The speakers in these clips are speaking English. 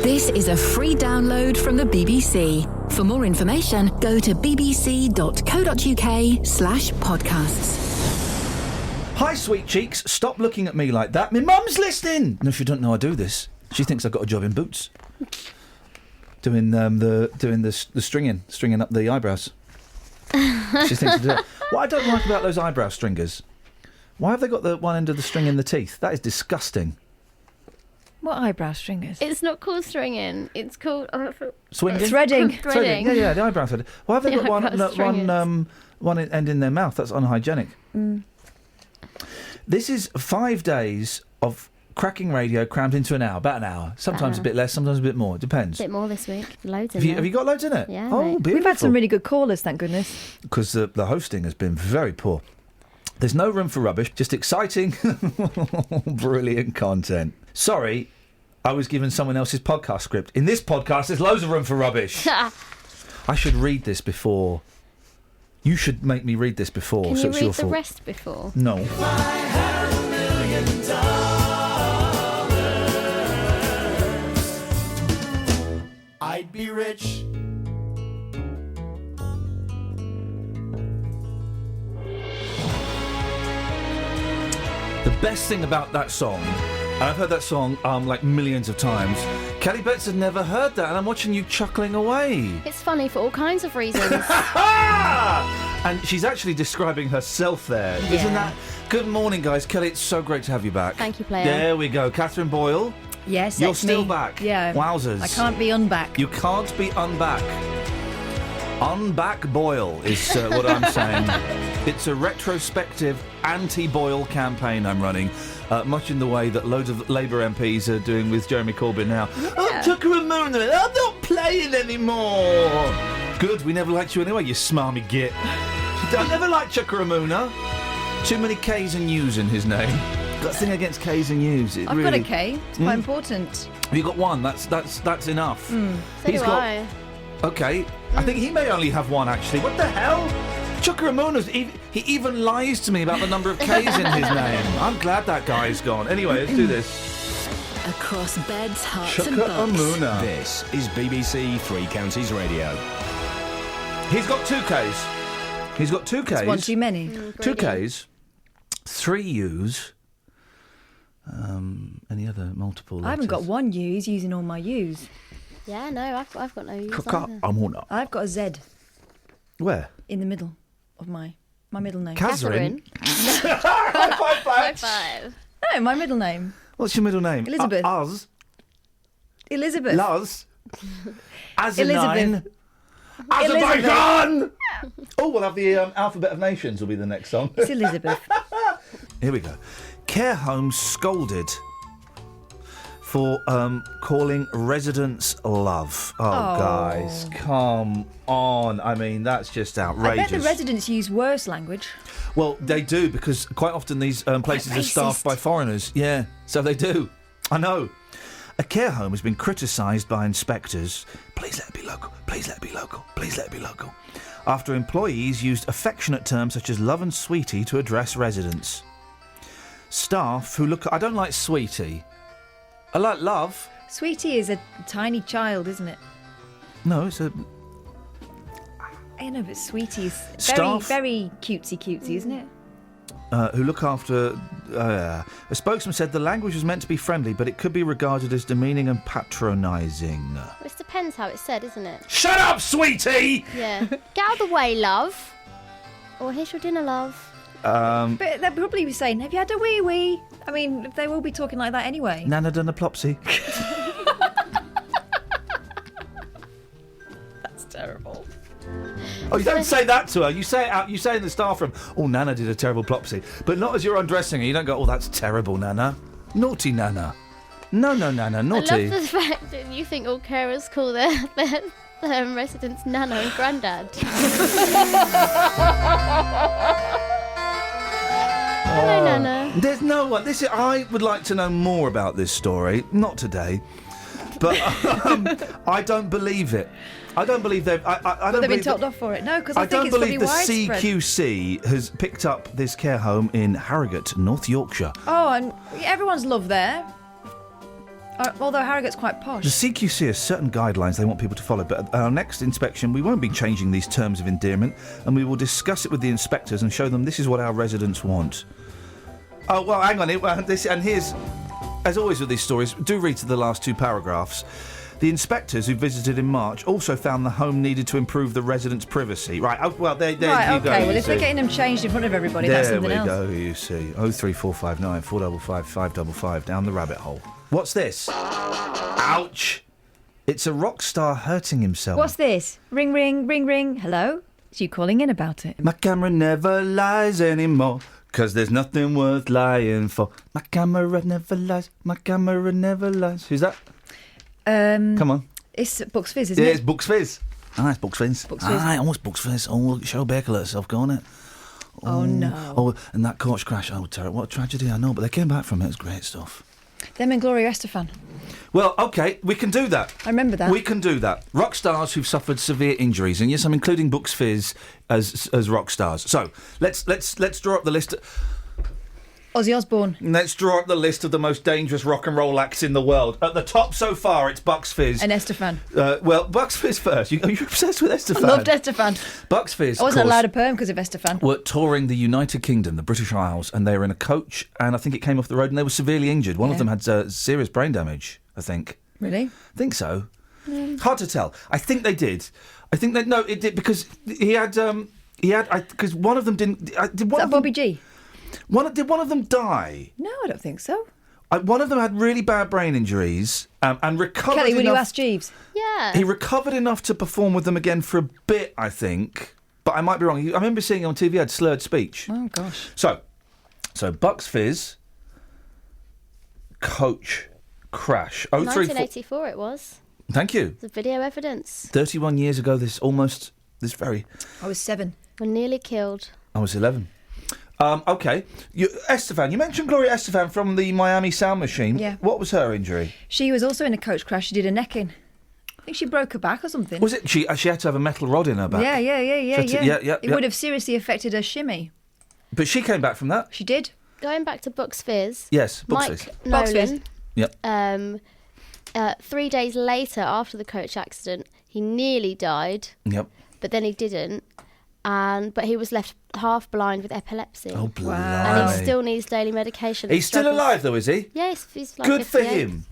This is a free download from the BBC. For more information, go to bbc.co.uk/podcasts. Hi, sweet cheeks. Stop looking at me like that. My mum's listening. No, if you don't know I do this. She thinks I've got a job in Boots. Doing the stringing up the eyebrows. She thinks I do it. What I don't like about those eyebrow stringers, why have they got the one end of the string in the teeth? That is disgusting. What eyebrow stringers? It's not called stringing. It's called Swinging? Threading. Yeah, the eyebrow threading. Why have they got one end in their mouth? That's unhygienic. This is 5 days of cracking radio crammed into an hour, about an hour. Sometimes a bit less, sometimes a bit more. It depends. A bit more this week. Loads in Have you got loads in it? Yeah. Oh, mate. beautiful. We've had some really good callers, thank goodness. Because the hosting has been very poor. There's no room for rubbish, just exciting, brilliant content. Sorry, I was given someone else's podcast script. In this podcast, there's loads of room for rubbish. I should read this before. You should make me read this before. Can so you it's read your the fault. rest before? No. I'd be rich. The best thing about that song, and I've heard that song like millions of times, Kelly Betts had never heard that, and I'm watching you chuckling away. It's funny for all kinds of reasons. And she's actually describing herself there. Yeah. Isn't that... Good morning, guys. Kelly, it's so great to have you back. Thank you, player. There we go. Catherine Boyle. Yes, You're it's still me. back. Yeah. Wowzers. I can't be unback. You can't be unback. Unback Boyle is what I'm saying. It's a retrospective anti-Boyle campaign I'm running, much in the way that loads of Labour MPs are doing with Jeremy Corbyn now. Yeah. Oh, Tucker and Moon, I'm not playing anymore. Good, we never liked you anyway, you smarmy git. I never liked Chuckaramuna. Too many K's and U's in his name. Got a thing against K's and U's. I've got a K. It's quite important. Have you got one? That's enough. So He's do got- I. Okay. I think he may only have one, actually. What the hell? Chuckaramuna's... He even lies to me about the number of K's in his name. I'm glad that guy's gone. Anyway, let's do this. Across beds, hearts and bucks. Chuckaramuna. This is BBC Three Counties Radio. He's got 2 K's. He's got 2 K's. It's one too many. 2 K's. 3 U's. Any other multiple letters? I haven't got one U. He's using all my U's. Yeah, no, I've got no use either. Chuckaramuna. I've got a Z Where? in the middle of my middle name. Catherine. High five. No, my middle name. What's your middle name? Elizabeth. Oz. Elizabeth. Luz. Asinine. Elizabeth. Azerbaijan! Oh, we'll have the Alphabet of Nations will be the next song. It's Elizabeth. Here we go. Care homes scolded for calling residents love. Oh, guys, come on. I mean, that's just outrageous. I bet the residents use worse language. Well, they do, because quite often these places are staffed by foreigners. Yeah, so they do. I know. A care home has been criticised by inspectors. Please let it be local. Please let it be local. Please let it be local. After employees used affectionate terms such as love and sweetie to address residents. Staff who look... I don't like sweetie. I like love. Sweetie is a tiny child, isn't it? No, it's a... I know, but Sweetie is very, Staff- very cutesy, isn't it? who look after... a spokesman said the language was meant to be friendly, but it could be regarded as demeaning and patronising. Well, it depends how it's said, isn't it? Shut up, sweetie! Yeah. Get out of the way, love. Or here's your dinner, love. But they'll probably be saying, have you had a wee-wee? I mean, they will be talking like that anyway. Nana done a plopsy. That's terrible. Oh, you don't say that to her. You say it out. You say in the staff room, "Oh, Nana did a terrible plopsy," but not as you're undressing her. You don't go, "Oh, that's terrible, Nana. Naughty, Nana. No, Nana, naughty." I love the fact that you think all carers call their residents Nana and Grandad. Hello, Nana. There's no one. I would like to know more about this story. Not today, but I don't believe it. I don't believe they've. I don't They've been believe told off for it. No, because I think don't it's believe probably the widespread. CQC has picked up this care home in Harrogate, North Yorkshire. Oh, and everyone's love there. Although Harrogate's quite posh. The CQC has certain guidelines they want people to follow, but at our next inspection we won't be changing these terms of endearment, and we will discuss it with the inspectors and show them this is what our residents want. Oh, well, hang on. And here's, as always with these stories, do read to the last two paragraphs. The inspectors who visited in March also found the home needed to improve the residents' privacy. Right, well, there you go. Well, if they're getting them changed in front of everybody, that's something else. There we go, you see. 03459 455 555, down the rabbit hole. What's this? Ouch! It's a rock star hurting himself. What's this? Ring, ring, ring, ring. Hello? It's you calling in about it. My camera never lies anymore, 'cause there's nothing worth lying for. My camera never lies, my camera never lies. Who's that? Come on. It's Bucks Fizz, isn't Yeah, it? it's Bucks Fizz. Ah, it's Bucks Fizz. Bucks Fizz. Ah, almost Bucks Fizz. Oh, show Baker let herself go on it. Oh, no. Oh, and that coach crash. Oh, terrible. What a tragedy, I know, but they came back from it. It was great stuff. Them and Gloria Estefan. Well, OK, we can do that. I remember that. We can do that. Rock stars who've suffered severe injuries, and yes, I'm including Bucks Fizz as rock stars. So let's draw up the list. Ozzy Osbourne. Let's draw up the list of the most dangerous rock and roll acts in the world. At the top so far, it's Bucks Fizz. And Estefan. Well, Bucks Fizz first. You're obsessed with Estefan. I loved Estefan. Bucks Fizz, I wasn't allowed a perm because of Estefan. were touring the United Kingdom, the British Isles, and they were in a coach, and I think it came off the road, and they were severely injured. One of them had serious brain damage, I think. Really? I think so. Hard to tell. I think they did. I think that no, it did because he had because one of them didn't. Did one Is that of them, Bobby G? Did one of them die? No, I don't think so. One of them had really bad brain injuries and recovered. Kelly, will enough, you ask Jeeves? Yeah. He recovered enough to perform with them again for a bit, I think. But I might be wrong. I remember seeing him on TV. He had slurred speech. Oh gosh. So Bucks Fizz, coach crash. 1984 it was. Thank you. The video evidence. 31 years ago. This very. I was 7. We're nearly killed. I was 11. OK. Estefan, you mentioned Gloria Estefan from the Miami Sound Machine. Yeah. What was her injury? She was also in a coach crash. She did a neck in. I think she broke her back or something. Was it? She had to have a metal rod in her back. Yeah. Yeah. It would have seriously affected her shimmy. But she came back from that. She did. Going back to Bucks Fizz. Yes, Bucks Mike Fizz. Bucks Fizz. Nolan. Yep. 3 days later, after the coach accident, he nearly died. Yep. But then he didn't. But he was left half blind with epilepsy. Oh, blimey. And he still needs daily medication. He's still alive, though, is he? Yeah, he's like Good for 58, him.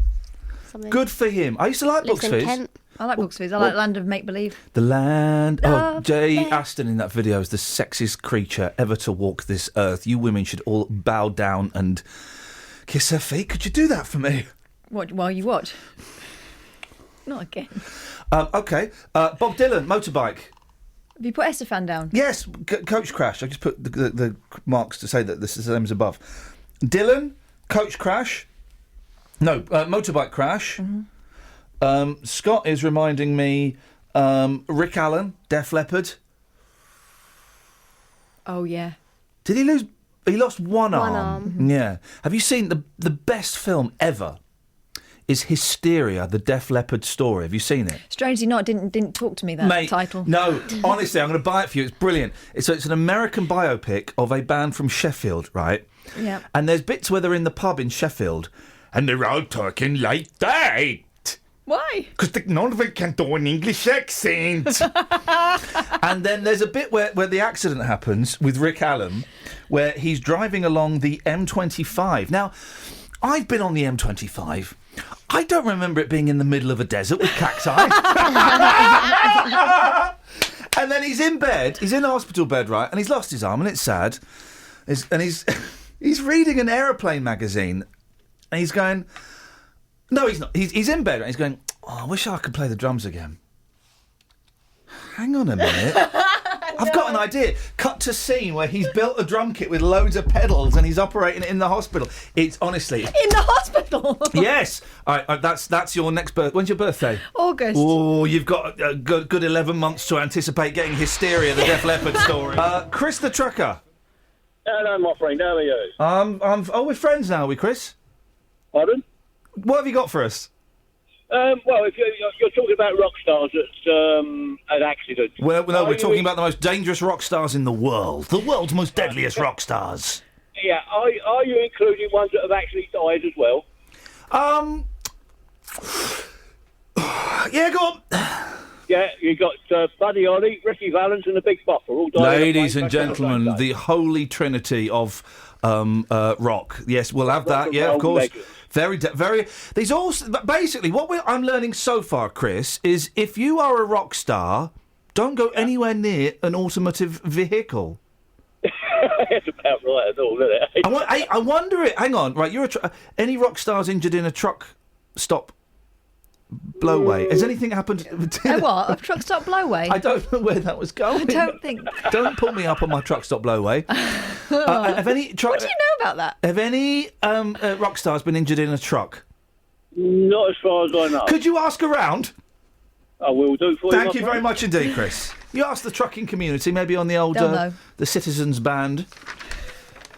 something. Good for him. I used to like Lives Bucks in Fizz. Kent. I like Bucks Fizz. I like Land of Make Believe. The land. Oh, Love Jay it. Aston in that video is the sexiest creature ever to walk this earth. You women should all bow down and kiss her feet. Could you do that for me? What? While you watch? Not again. OK. Bob Dylan, motorbike. Have you put Estefan down? Yes, coach crash. I just put the marks to say that this is the same as above. Dylan, coach crash. No, motorbike crash. Mm-hmm. Scott is reminding me Rick Allen, Def Leppard. Oh, yeah. Did he lose? He lost one arm. arm. Mm-hmm. Yeah. Have you seen the best film ever? Is Hysteria, the Def Leppard story? Have you seen it? Strangely not, didn't talk to me, that Mate, title. No, honestly, I'm going to buy it for you. It's brilliant. It's an American biopic of a band from Sheffield, right? Yeah. And there's bits where they're in the pub in Sheffield, and they're all talking like that. Why? Because none of them can do an English accent. And then there's a bit where the accident happens with Rick Allen, where he's driving along the M25. Now, I've been on the M25. I don't remember it being in the middle of a desert with cacti. And then he's in bed, he's in a hospital bed, right, and he's lost his arm, and it's sad. And he's reading an aeroplane magazine, and he's going... No, he's not. He's in bed, and he's going, oh, I wish I could play the drums again. Hang on a minute. I've got an idea. Cut to scene where he's built a drum kit with loads of pedals and he's operating it in the hospital. It's honestly... In the hospital? Yes. All right, that's your next birthday. When's your birthday? August. Oh, you've got a good 11 months to anticipate getting Hysteria, the Def Leppard story. Chris the Trucker. Hello, my friend. How are you? We're friends now, are we, Chris? Pardon? What have you got for us? Well, if you're talking about rock stars that had accidents. Well, no, we're talking about the most dangerous rock stars in the world. The world's most deadliest rock stars. Yeah, are you including ones that have actually died as well? Yeah, go on. Yeah, you got Buddy Holly, Ricky Valens, and the Big Bopper all died. Ladies and gentlemen, the holy trinity of rock. Yes, we'll have that. Yeah, of course. Very. These all basically what I'm learning so far, Chris, is if you are a rock star, don't go anywhere near an automotive vehicle. It's about right at all, isn't it? I wonder it. Hang on, right? You're any rock stars injured in a truck stop blowaway? Has anything happened? A what? A truck stop blowaway? I don't know where that was going. I don't think. Don't pull me up on my truck stop blowaway. Have any? What do you know about that? Have any rock stars been injured in a truck? Not as far as I know. Could you ask around? I will do for you. Thank you very much indeed, Chris. You ask the trucking community, maybe on the old They'll know. the Citizens Band,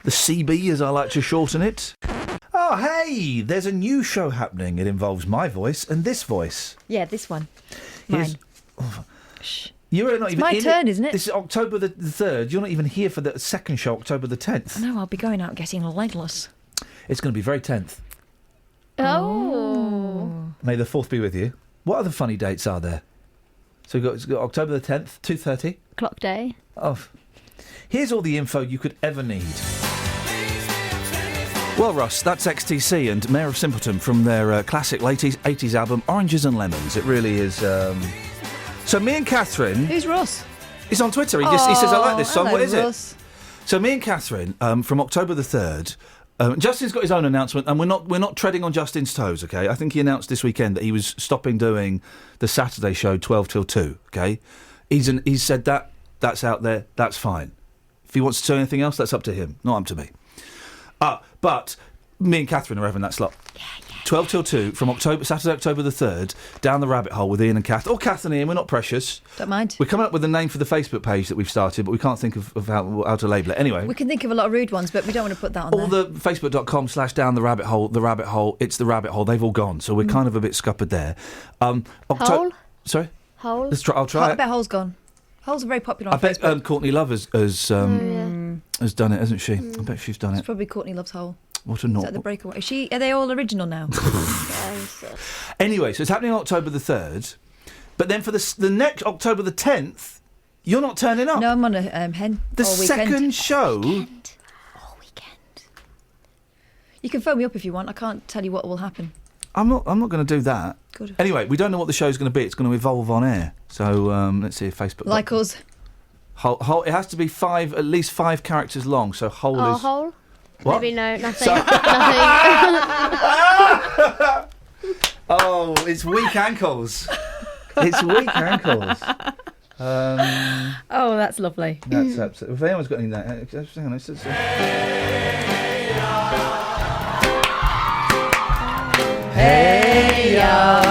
the CB as I like to shorten it. Oh, hey, there's a new show happening. It involves my voice and this voice. Yeah, this one. Mine. Shh. You're not even my turn, isn't it? This is October the 3rd. You're not even here for the second show, October the 10th. No, I'll be going out getting legless. It's going to be very 10th. Oh. May the 4th be with you. What other funny dates are there? So it's got October the 10th, 2:30. Clock day. Oh. Here's all the info you could ever need. Well, Ross, that's XTC and Mayor of Simpleton from their classic late 80s album, Oranges and Lemons. It really is... So me and Catherine... Who's Ross? He's on Twitter. He says, I like this song. Hello, What is Ross. it? So me and Catherine, from October the 3rd... Justin's got his own announcement, and we're not treading on Justin's toes, okay? I think he announced this weekend that he was stopping doing the Saturday show 12 till 2, okay? He's said that's out there, that's fine. If he wants to say anything else, that's up to him, not up to me. But me and Catherine are having that slot. 12 till 2 from Saturday, October the 3rd, down the rabbit hole with Iain and Kath. Or Kath and Iain, we're not precious. Don't mind. We're coming up with a name for the Facebook page that we've started, but we can't think of how to label it. Anyway. We can think of a lot of rude ones, but we don't want to put that on all there. the Facebook.com/down the rabbit hole, it's the rabbit hole, they've all gone, so we're kind of a bit scuppered there. Hole? Sorry? Hole? I'll try I it. bet Hole's gone. Hole's very popular on I bet Facebook. Courtney Love has done it, hasn't she? I bet she's done It's it. probably Courtney Loves Hole. What a Is naught. that the breakaway? Are they all original now? Anyway, so it's happening on October the 3rd, but then for the next October the 10th, you're not turning up. No, I'm on a hen. The all weekend. second show. All weekend. You can phone me up if you want. I can't tell you what will happen. I'm not going to do that. Good. Anyway, we don't know what the show's going to be. It's going to evolve on air. So let's see if Facebook. Like us. Whole, it has to be at least 5 characters long. So whole is. Hole? What? Maybe no, nothing. So- Nothing. Oh, it's weak ankles. It's weak ankles. Oh, that's lovely. That's absolutely. If anyone's got any that, hang on. Hey, ya.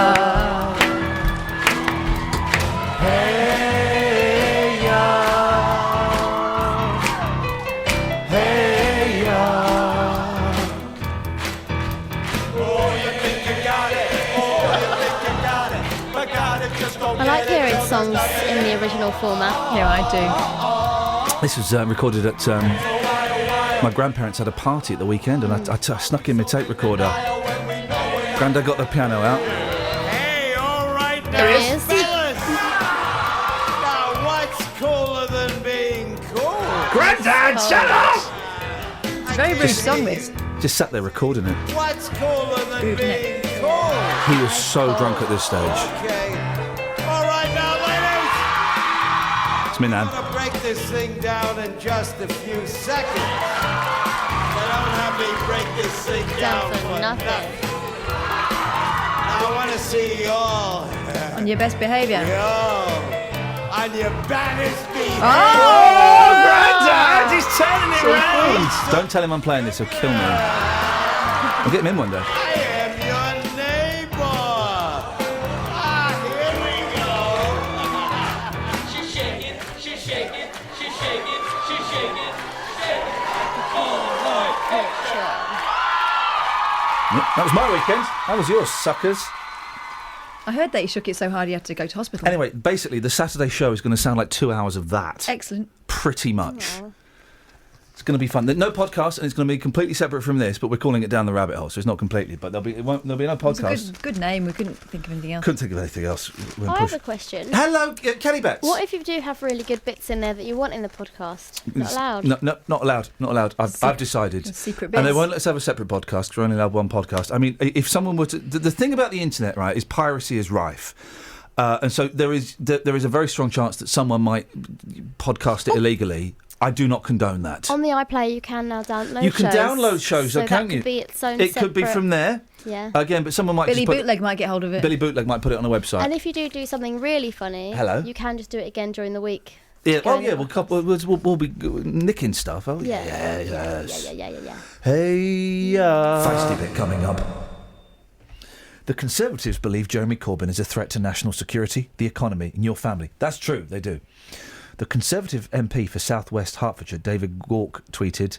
I like hearing songs in the original format. Yeah, I This was recorded at. My grandparents had a party at the weekend, and I snuck in my tape recorder. Grandad got the piano out. Hey, all right now, There he is. fellas. Now, what's cooler than being cool? Granddad, shut up! do. It's a very rude song, this. Just sat there recording it. What's cooler than Rude, being cool? He was so drunk at this stage. Okay. All right now, ladies. It's me, Nan. I'm going to break this thing down in just a few seconds. They don't have me break this thing down Down for nothing. I want to see you all. On your best behaviour. On your baddest beat. Oh, Granddad! He's turning it round! Don't tell him I'm playing this, he'll kill me. I'll get him in one day. I am your neighbor. Here we go. She's shaking, she's shaking, she's shaking, she's shaking. Yep, that was my weekend. That was yours, suckers. I heard that he shook it so hard he had to go to hospital. Anyway, basically, the Saturday show is going to sound like 2 hours of that. Excellent. Pretty much. It's going to be fun. No podcast, and it's going to be completely separate from this, but we're calling it Down the Rabbit Hole, so it's not completely. But there'll be no podcast. It's a good name. We couldn't think of anything else. Couldn't think of anything else. I have a question. Hello, Kelly Betts. What if you do have really good bits in there that you want in the podcast? Not allowed. No, not allowed. Not allowed. I've decided. Secret bits. And they won't let us have a separate podcast. We're only allowed one podcast. I mean, if someone were to... The thing about the internet, right, is piracy is rife. And so there is a very strong chance that someone might podcast it illegally. I do not condone that. On the iPlayer, you can now download shows. You can download shows, so can't you? Could be its own it could be from there. Yeah. Again, but someone might Billy just Bootleg might get hold of it. Billy Bootleg might put it on a website. And if you do something really funny, you can just do it again during the week. Yeah. Oh, yeah. We'll be nicking stuff. Oh, yeah. Yeah. Hey, feisty bit coming up. The Conservatives believe Jeremy Corbyn is a threat to national security, the economy, and your family. That's true. They do. The Conservative MP for South West Hertfordshire, David Gawke, tweeted,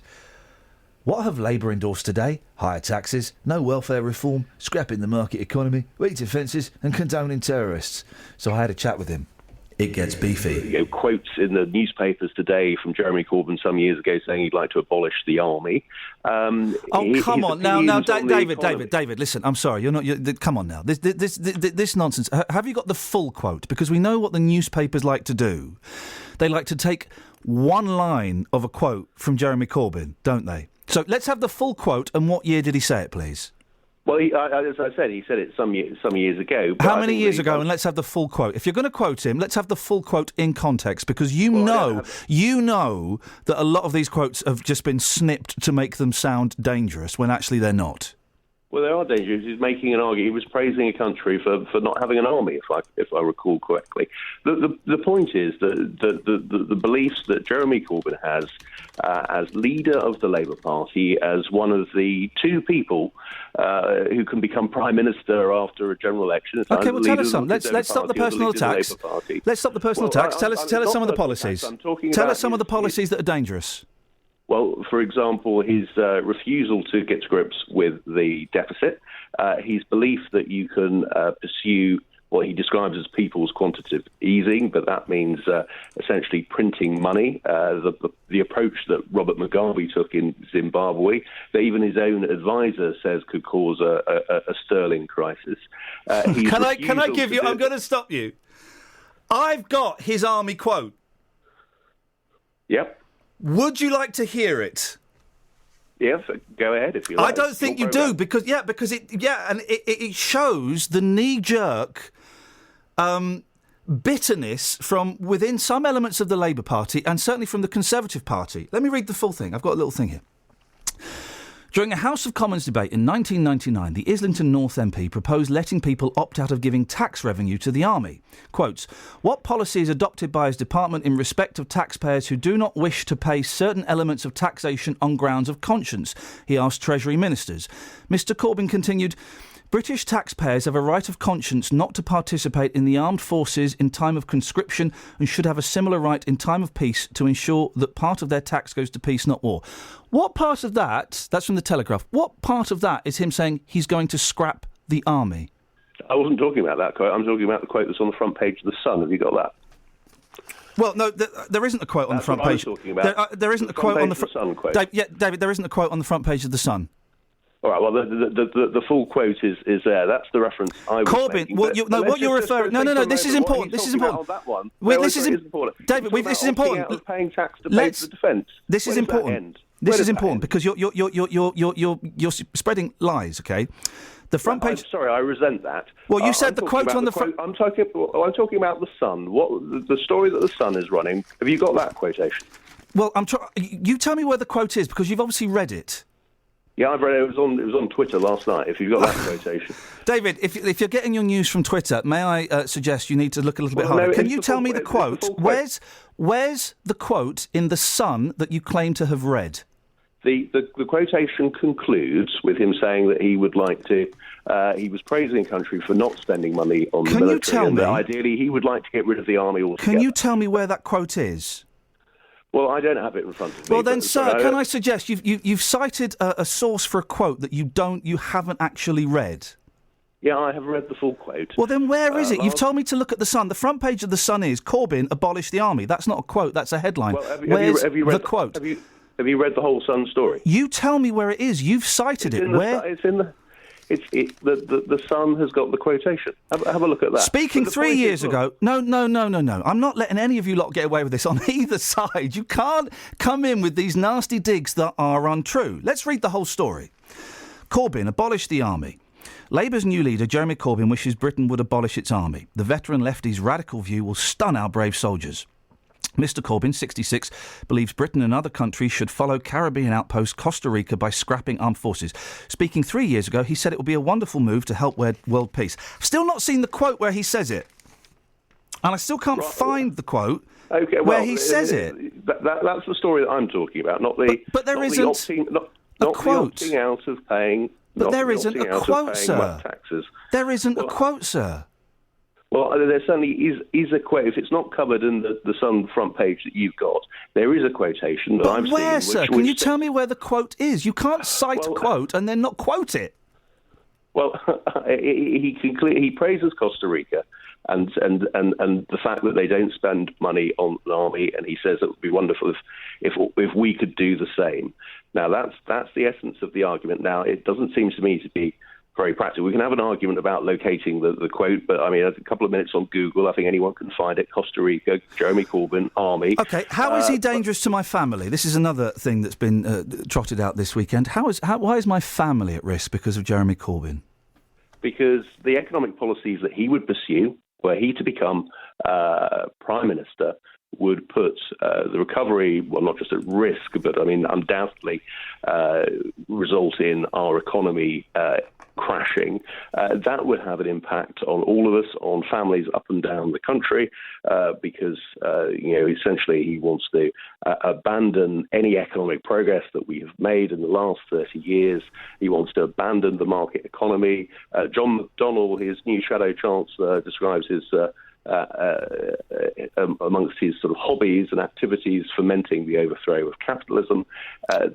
"What have Labour endorsed today? Higher taxes, no welfare reform, scrapping the market economy, weak defences and condoning terrorists." So I had a chat with him. It gets beefy. Quotes in the newspapers today from Jeremy Corbyn some years ago saying he'd like to abolish the army. Come on now, David. Listen, I'm sorry, come on now. This nonsense. Have you got the full quote? Because we know what the newspapers like to do. They like to take one line of a quote from Jeremy Corbyn, don't they? So let's have the full quote. And what year did he say it, please? Well, as I said, he said it some years ago. How many years ago? And let's have the full quote. If you're going to quote him, let's have the full quote in context, because you know that a lot of these quotes have just been snipped to make them sound dangerous when actually they're not. Well, they are dangerous. He's making an argument. He was praising a country for not having an army, if I recall correctly. The point is that the beliefs that Jeremy Corbyn has as leader of the Labour Party, as one of the two people who can become Prime Minister after a general election. Okay, well, tell us some. Let's stop the personal attacks. Let's stop the personal attacks. Tell us some of the policies. Tell us some of the policies that are dangerous. Well, for example, his refusal to get to grips with the deficit, his belief that you can pursue what he describes as people's quantitative easing, but that means essentially printing money, the approach that Robert Mugabe took in Zimbabwe, that even his own advisor says could cause a sterling crisis. Can I give you... I'm going to stop you. I've got his army quote. Yep. Would you like to hear it? Yes, go ahead if you like. I don't think you do, because it shows the knee-jerk bitterness from within some elements of the Labour Party and certainly from the Conservative Party. Let me read the full thing. I've got a little thing here. During a House of Commons debate in 1999, the Islington North MP proposed letting people opt out of giving tax revenue to the army. Quotes, "What policy is adopted by his department in respect of taxpayers who do not wish to pay certain elements of taxation on grounds of conscience?" he asked Treasury ministers. Mr Corbyn continued, "British taxpayers have a right of conscience not to participate in the armed forces in time of conscription and should have a similar right in time of peace to ensure that part of their tax goes to peace, not war." What part of that, that's from the Telegraph, what part of that is him saying he's going to scrap the army? I wasn't talking about that quote. I'm talking about the quote that's on the front page of The Sun. Have you got that? Well, no, there isn't a quote on the front page. There isn't a quote on the front page of The Sun. David, there isn't a quote on the front page of The Sun. All right. Well, the full quote is there. That's the reference I was Corbyn. making. What you're referring? No. This is important. This is important. This is important. David, this is important. Paying tax to pay for the defence. This is important. This is important because you're spreading lies. Okay. The front page. I'm sorry, I resent that. Well, you said the quote on the front. I'm talking about The Sun. What the story that The Sun is running? Have you got that quotation? Well, you tell me where the quote is because you've obviously read it. Yeah, I've read it. It was on Twitter last night. If you've got that quotation, David, if you're getting your news from Twitter, may I suggest you need to look a little bit harder? Can you tell me the quote? Where's the quote in The Sun that you claim to have read? The quotation concludes with him saying that he would like to. He was praising the country for not spending money on the military. Can you tell me? Ideally, he would like to get rid of the army altogether. Can you tell me where that quote is? Well, I don't have it in front of me. Well, then, sir, can I suggest you've cited a source for a quote that you haven't actually read? Yeah, I have read the full quote. Well, then where is it? You've told me to look at The Sun. The front page of The Sun is Corbyn abolished the army. That's not a quote. That's a headline. Well, Where's the quote? Have you read the whole Sun story? You tell me where it is. You've cited it. Where? It's in the. The Sun has got the quotation. Have a look at that. Speaking 3 years ago. No. I'm not letting any of you lot get away with this on either side. You can't come in with these nasty digs that are untrue. Let's read the whole story. Corbyn abolished the army. Labour's new leader, Jeremy Corbyn, wishes Britain would abolish its army. The veteran lefty's radical view will stun our brave soldiers. Mr Corbyn, 66, believes Britain and other countries should follow Caribbean outpost Costa Rica by scrapping armed forces. Speaking 3 years ago, he said it would be a wonderful move to help world peace. Still not seen the quote where he says it. And I still can't find the quote where he says it. That's the story that I'm talking about, not the... But there isn't a quote. The opting out of paying... But there isn't a quote, sir. Taxes. There isn't a quote, sir. Well, there certainly is a quote. If it's not covered in the Sun front page that you've got, there is a quotation that I've seen. But where, sir? Can you tell me where the quote is? You can't cite a quote and then not quote it. Well, he praises Costa Rica and the fact that they don't spend money on an army, and he says it would be wonderful if we could do the same. Now, that's the essence of the argument. Now, it doesn't seem to me to be very practical. We can have an argument about locating the quote, but I mean, a couple of minutes on Google, I think anyone can find it. Costa Rica, Jeremy Corbyn, Army. Okay, how is he dangerous to my family? This is another thing that's been trotted out this weekend. Why is my family at risk because of Jeremy Corbyn? Because the economic policies that he would pursue, were he to become Prime Minister, would put the recovery, well, not just at risk, but I mean, undoubtedly result in our economy crashing. That would have an impact on all of us, on families up and down the country, because, essentially he wants to abandon any economic progress that we have made in the last 30 years. He wants to abandon the market economy. John McDonnell, his new Shadow Chancellor, describes his amongst his sort of hobbies and activities, fomenting the overthrow of capitalism.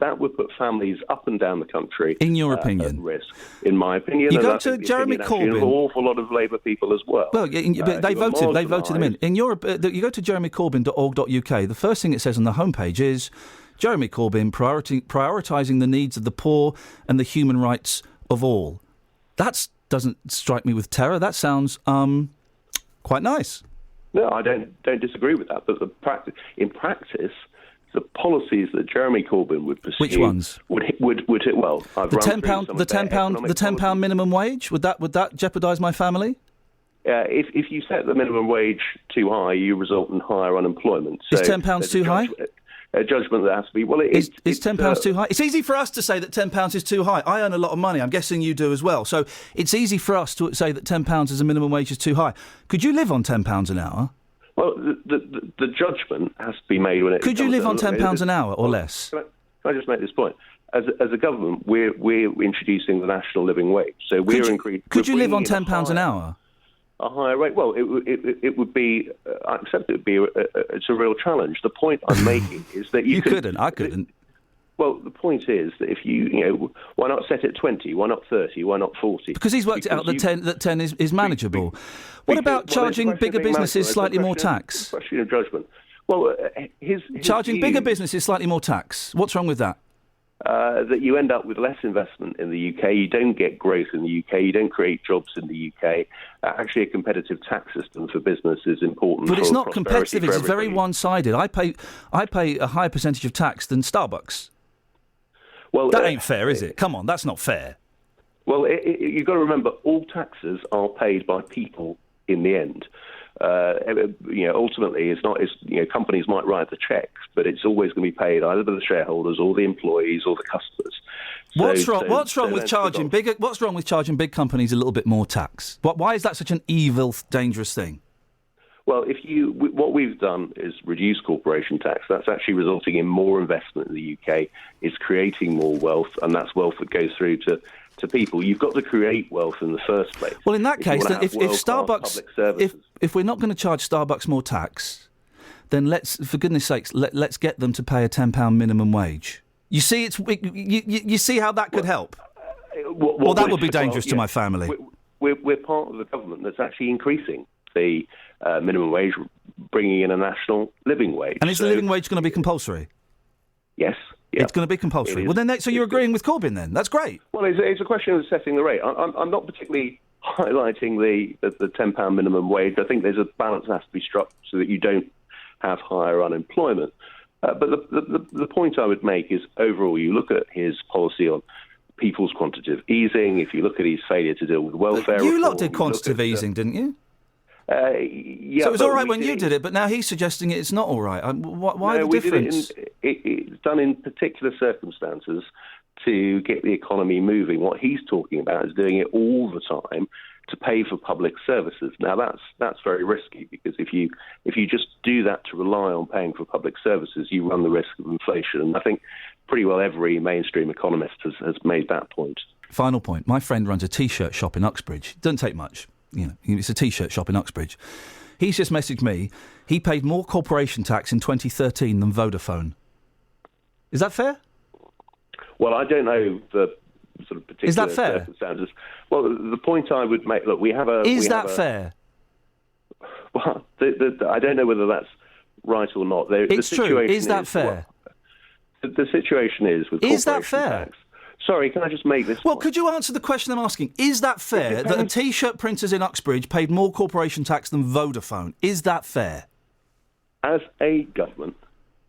That would put families up and down the country, in your opinion, at risk. In my opinion, you go to Jeremy Corbyn. An awful lot of Labour people as well. Well, they voted them in. You go to jeremycorbyn.org.uk. The first thing it says on the homepage is Jeremy Corbyn prioritising the needs of the poor and the human rights of all. That doesn't strike me with terror. That sounds quite nice. No, I don't disagree with that. But in practice, the policies that Jeremy Corbyn would pursue, which ones would hit well? The £10 minimum wage, would that jeopardise my family? If you set the minimum wage too high, you result in higher unemployment. So is £10 too high? A judgment that has to be... Well, is £10 too high? It's easy for us to say that £10 is too high. I earn a lot of money. I'm guessing you do as well. So it's easy for us to say that £10 as a minimum wage is too high. Could you live on £10 an hour? Well, the judgment has to be made when it... Could you live on £10 an hour or less? Can I just make this point? As a government, we're introducing the national living wage. So we're increasing... Could you live on £10 an hour? A higher rate? Well, it would be. I accept it would be. It's a real challenge. The point I'm making is that you couldn't. I couldn't. Well, the point is that if why not set it 20? Why not 30? Why not 40? Because he's worked out that 10 is manageable. What about charging bigger businesses slightly more tax? It's a question of judgment. Well, charging bigger businesses slightly more tax. What's wrong with that? That you end up with less investment in the UK, you don't get growth in the UK, you don't create jobs in the UK. Actually, a competitive tax system for business is important. But it's not competitive, it's very one-sided. I pay a higher percentage of tax than Starbucks. Well, that ain't fair, is it? Come on, that's not fair. Well, you've got to remember, all taxes are paid by people in the end. Ultimately, it's not. Companies might write the checks, but it's always going to be paid either by the shareholders or the employees or the customers. What's wrong with charging big companies a little bit more tax? Why is that such an evil, dangerous thing? Well, what we've done is reduce corporation tax. That's actually resulting in more investment in the UK. It's creating more wealth, and that's wealth that goes through to people. You've got to create wealth in the first place. Well, in that case, if Starbucks, if we're not going to charge Starbucks more tax, then for goodness sakes, let's get them to pay a £10 minimum wage. You see, you see how that could help. Well, that would be dangerous to my family. We're part of the government that's actually increasing the minimum wage, bringing in a national living wage. And is the living wage going to be compulsory? Yes. Yeah. It's going to be compulsory. Well, then, so you're agreeing with Corbyn then? That's great. Well, it's a question of setting the rate. I'm not particularly highlighting the £10 minimum wage. I think there's a balance that has to be struck so that you don't have higher unemployment. But the point I would make is, overall, you look at his policy on people's quantitative easing, if you look at his failure to deal with welfare You reform, lot did quantitative easing, didn't you? Yeah, so it was all right when you did it, but now he's suggesting it's not all right. Why the difference? It's done in particular circumstances to get the economy moving. What he's talking about is doing it all the time to pay for public services. Now that's very risky, because if you just do that to rely on paying for public services, you run the risk of inflation. And I think pretty well every mainstream economist has made that point. Final point. My friend runs a T-shirt shop in Uxbridge. Doesn't take much. It's a T-shirt shop in Uxbridge. He's just messaged me. He paid more corporation tax in 2013 than Vodafone. Is that fair? Well, I don't know the sort of particular Is that fair? Circumstances. Well, the point I would make, look, we have a... Is that fair? Well, I don't know whether that's right or not. It's true. Is that fair? Well, the situation is with corporation Is that fair? tax. Sorry, can I just make this Well, point? could you answer the question I'm asking? Is that fair that a T-shirt printers in Uxbridge paid more corporation tax than Vodafone? Is that fair? As a government,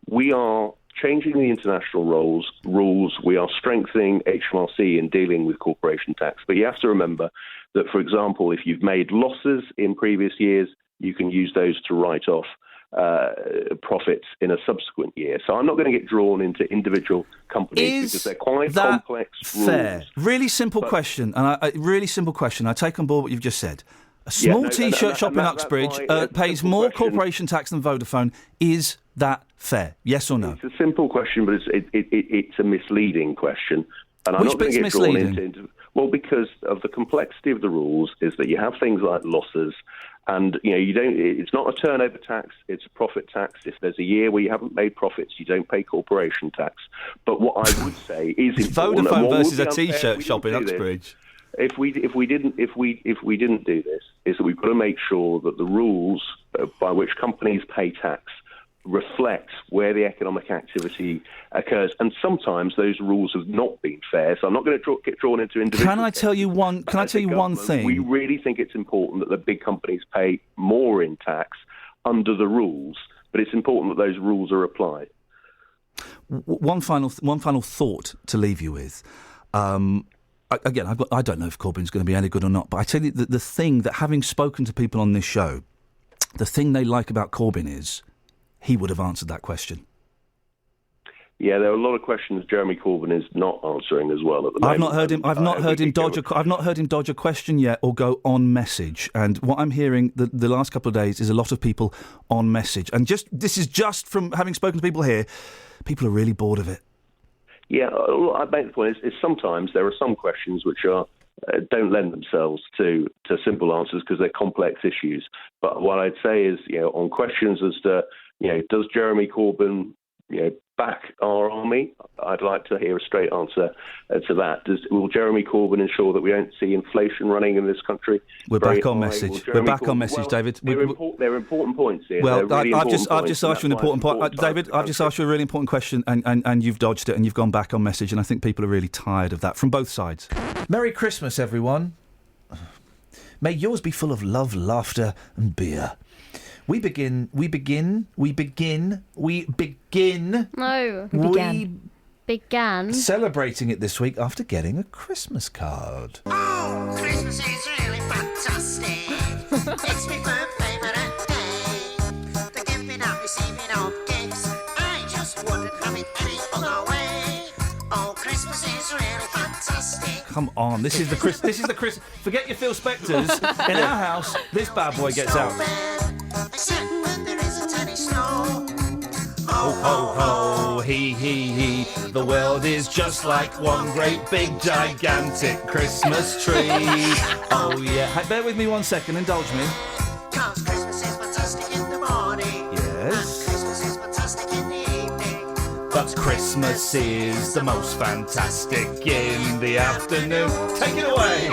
we are changing the international rules. We are strengthening HMRC in dealing with corporation tax. But you have to remember that, for example, if you've made losses in previous years, you can use those to write off profits in a subsequent year. So I'm not going to get drawn into individual companies because they're quite complex fair? rules. Really simple question, and really simple question. I take on board what you've just said. A small T-shirt shop in Uxbridge pays more corporation tax than Vodafone. Is that fair? Yes or no? It's a simple question, but it's a misleading question. And I'm Which not going bit's to get drawn misleading? into well, because of the complexity of the rules is that you have things like losses, and you don't. It's not a turnover tax; it's a profit tax. If there's a year where you haven't made profits, you don't pay corporation tax. But what I would say is important, Vodafone and what versus would a be unfair T-shirt if we shop in didn't do Uxbridge. this, If we didn't do this, is that we've got to make sure that the rules by which companies pay tax reflect where the economic activity occurs, and sometimes those rules have not been fair. So I'm not going to get drawn into individual. Can I tell you one? Can I tell you one thing? We really think it's important that the big companies pay more in tax under the rules, but it's important that those rules are applied. One final thought to leave you with. Again, I don't know if Corbyn's going to be any good or not, but I tell you that the thing that, having spoken to people on this show, the thing they like about Corbyn is he would have answered that question. Yeah, there are a lot of questions Jeremy Corbyn is not answering as well at the moment. I've not heard him dodge a question yet or go on message. And what I'm hearing the last couple of days is a lot of people on message. And this is just from having spoken to people here. People are really bored of it. Yeah, I make the point is sometimes there are some questions which don't lend themselves to simple answers because they're complex issues. But what I'd say is, on questions as to, does Jeremy Corbyn, back our army? I'd like to hear a straight answer to that. Will Jeremy Corbyn ensure that we don't see inflation running in this country? We're back on message. We're back on message, David. They're important points here. Well, I've just asked you an important point. David, I've just asked you a really important question and you've dodged it and you've gone back on message, and I think people are really tired of that from both sides. Merry Christmas, everyone. May yours be full of love, laughter and beer. We began. No. We Began. celebrating it this week after getting a Christmas card. Oh, Christmas is really fantastic. It's my favourite day. The giving and receiving of gifts. I just wouldn't have it any other way. Oh, Christmas is really fantastic. Come on, this is the Chris. Forget your Phil Spectors. In our house, this bad boy gets out. Except when there isn't any snow. Ho, ho, ho, he. The world is just like one great big gigantic Christmas tree. Oh, yeah. Hey, bear with me 1 second. Indulge me. 'Cause Christmas is fantastic in the morning. Yes. And Christmas is fantastic in the evening. But Christmas is the most fantastic in the afternoon. Take it away.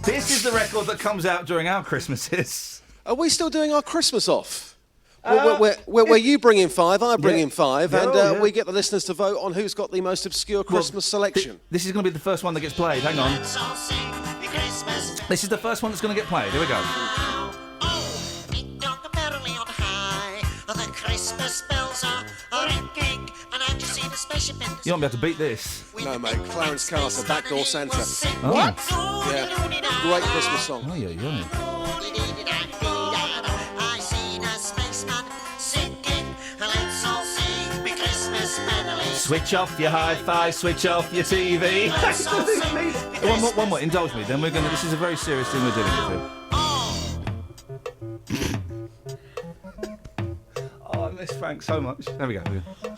This is the record that comes out during our Christmases. Are we still doing our Christmas off? Where you bring in 5, I bring in 5, and yeah. we get the listeners to vote on who's got the most obscure Christmas selection. This is going to be the first one that gets played. Hang on. Let's all sing the Christmas. This is the first one that's going to get played. Here we go. Oh, ding-dong merrily on high. The Christmas bells are ringing, and I just see the spaceship in the You won't be able to beat this. No, mate, Clarence Carter, Backdoor Santa. What? Yeah, great Christmas song. Oh, yeah. I seen a spaceman singing. Let's all sing the Christmas medley. Switch off your hi-fi, switch off your TV. Let's all sing the one more, indulge me. Then we're going to... This is a very serious thing we're dealing with here. Oh, I miss Frank so much. There we go.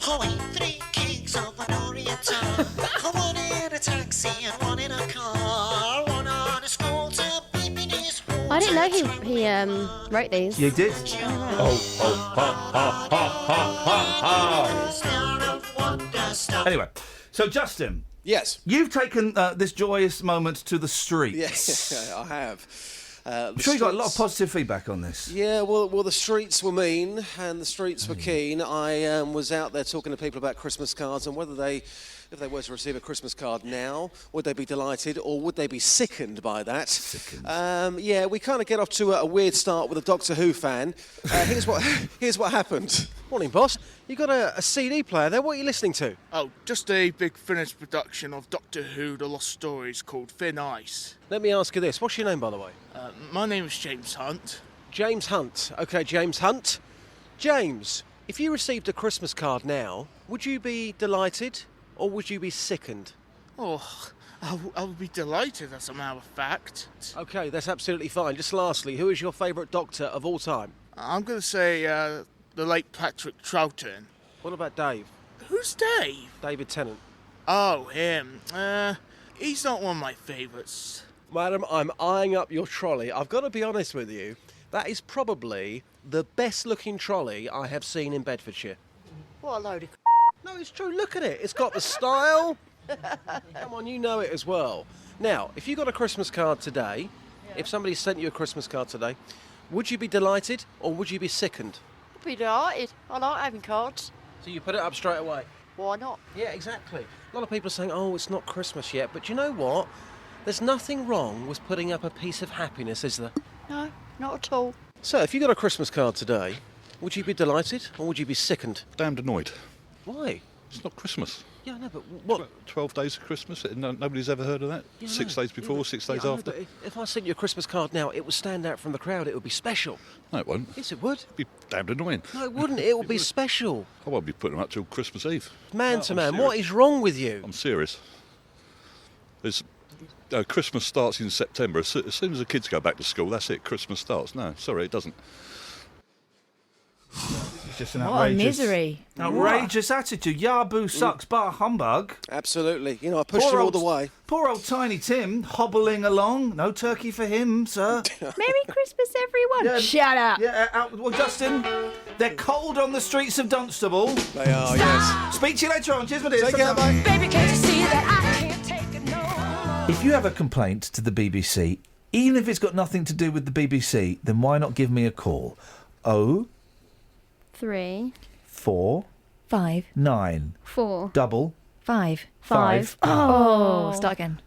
Holy three kings of an Oriental. One in a taxi and one in a car. One on a scooter, beeping his horn. I didn't know he wrote these. You did? Anyway, so Justin. Yes. You've taken this joyous moment to the streets. Yes, I have. I'm sure you got a lot of positive feedback on this. Yeah, well, the streets were mean and the streets were keen. I was out there talking to people about Christmas cards and whether if they were to receive a Christmas card now, would they be delighted or would they be sickened by that? Sickened. Yeah, we kind of get off to a weird start with a Doctor Who fan. Here's what happened. Morning, boss. You got a CD player there. What are you listening to? Oh, just a big finished production of Doctor Who The Lost Stories called Thin Ice. Let me ask you this. What's your name, by the way? My name is James Hunt. James Hunt. OK, James Hunt. James, if you received a Christmas card now, would you be delighted or would you be sickened? Oh, I would be delighted, as a matter of fact. OK, that's absolutely fine. Just lastly, who is your favourite Doctor of all time? I'm going to say the late Patrick Troughton. What about Dave? Who's Dave? David Tennant. Oh, him. He's not one of my favourites. Madam, I'm eyeing up your trolley. I've got to be honest with you. That is probably the best-looking trolley I have seen in Bedfordshire. What a load of... No, it's true. Look at it. It's got the style. Come on, you know it as well. Now, if you got a Christmas card today, if somebody sent you a Christmas card today, would you be delighted or would you be sickened? I'd be delighted. I like having cards. So you put it up straight away? Why not? Yeah, exactly. A lot of people are saying, oh, it's not Christmas yet. But you know what? There's nothing wrong with putting up a piece of happiness, is there? No, not at all. So, if you got a Christmas card today, would you be delighted or would you be sickened? Damned annoyed. Why? It's not Christmas. Yeah, no, but what? 12 days of Christmas? Nobody's ever heard of that? Yeah, 6 days before, 6 days after? But if I sent you a Christmas card now, it would stand out from the crowd. It would be special. No, it won't. Yes, it would. It'd be damned annoying. No, it wouldn't. It would be special. I won't be putting them up till Christmas Eve. Man No, to I'm man, serious. what is wrong with you? I'm serious. Christmas starts in September. As soon as the kids go back to school, that's it. Christmas starts. No, sorry, it doesn't. It's just an What a misery. Outrageous attitude. Yabu sucks, bar humbug. Absolutely. You know, I pushed her all the way. Poor old Tiny Tim, hobbling along. No turkey for him, sir. Merry Christmas, everyone. Yeah, Shut up. Yeah, well, Justin, they're cold on the streets of Dunstable. They are, yes. Speak to you later on. Cheers, my dear. Take care, bye. Baby, can't you see that I can't take it no more? If you have a complaint to the BBC, even if it's got nothing to do with the BBC, then why not give me a call? 3, 4 5 9 4, double 5 5 Oh, start again.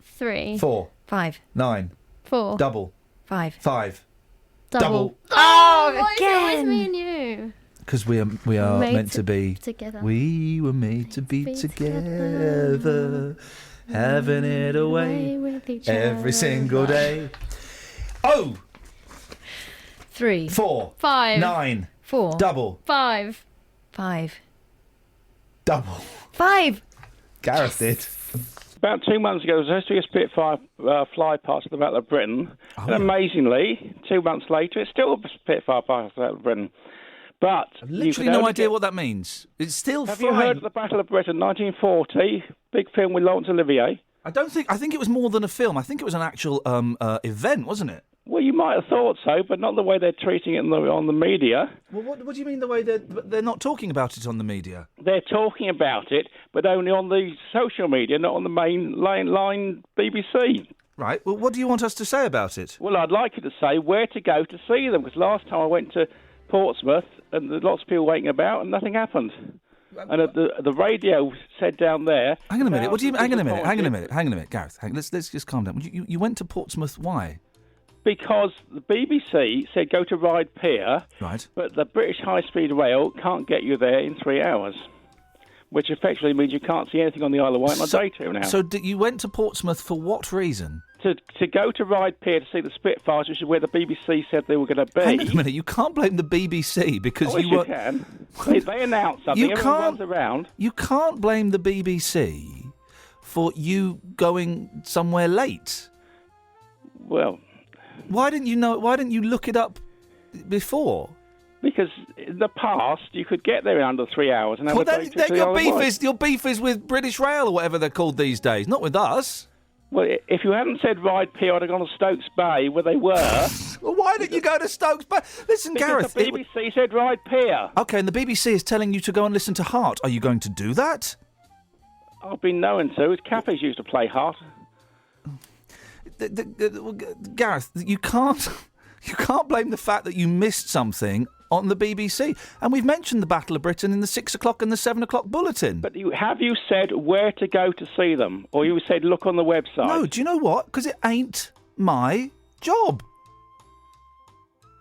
3, 4 5 9 4, double 5 5 double. Oh, Why is it always again. me and you? Because we are Made meant to be together. We were made to be together, having it away with each every other. single day. 3 4 5, 9 4 double 5. 5 double. 5 Gareth did. About 2 months ago, there was supposed to be a Spitfire fly past the Battle of Britain. And amazingly, 2 months later, it's still a Spitfire past the Battle of Britain. But Literally no idea what that means. It's still Have flying. you heard of the Battle of Britain, 1940? Big film with Laurence Olivier. I think it was more than a film. I think it was an actual event, wasn't it? Well, you might have thought so, but not the way they're treating it on the media. Well, what do you mean the way they're not talking about it on the media? They're talking about it, but only on the social media, not on the main line BBC. Right. Well, what do you want us to say about it? Well, I'd like you to say where to go to see them, because last time I went to Portsmouth and there were lots of people waiting about and nothing happened. And the radio said down there... Hang on a minute. What do you... Hang on a minute, Gareth. Let's just calm down. You went to Portsmouth, why? Because the BBC said go to Ryde Pier, right? But the British High Speed Rail can't get you there in 3 hours, which effectively means you can't see anything on the Isle of Wight on a day trip now. So you went to Portsmouth for what reason? To go to Ryde Pier to see the Spitfires, which is where the BBC said they were going to be. Hang on a minute, you can't blame the BBC because you can. They announced something, everyone runs around. You can't blame the BBC for you going somewhere late. Well... Why didn't you look it up before? Because in the past, you could get there in under 3 hours. And then your beef is with British Rail or whatever they're called these days, not with us. Well, if you hadn't said Ryde Pier, I'd have gone to Stokes Bay, where they were. Well, why didn't you go to Stokes Bay? Listen, because Gareth... the BBC said Ryde Pier. OK, and the BBC is telling you to go and listen to Heart. Are you going to do that? I've been known to. Cafes used to play Heart. Gareth, you can't blame the fact that you missed something on the BBC. And we've mentioned the Battle of Britain in the 6 o'clock and the 7 o'clock bulletin. But have you said where to go to see them? Or you said look on the website? No, do you know what? Because it ain't my job.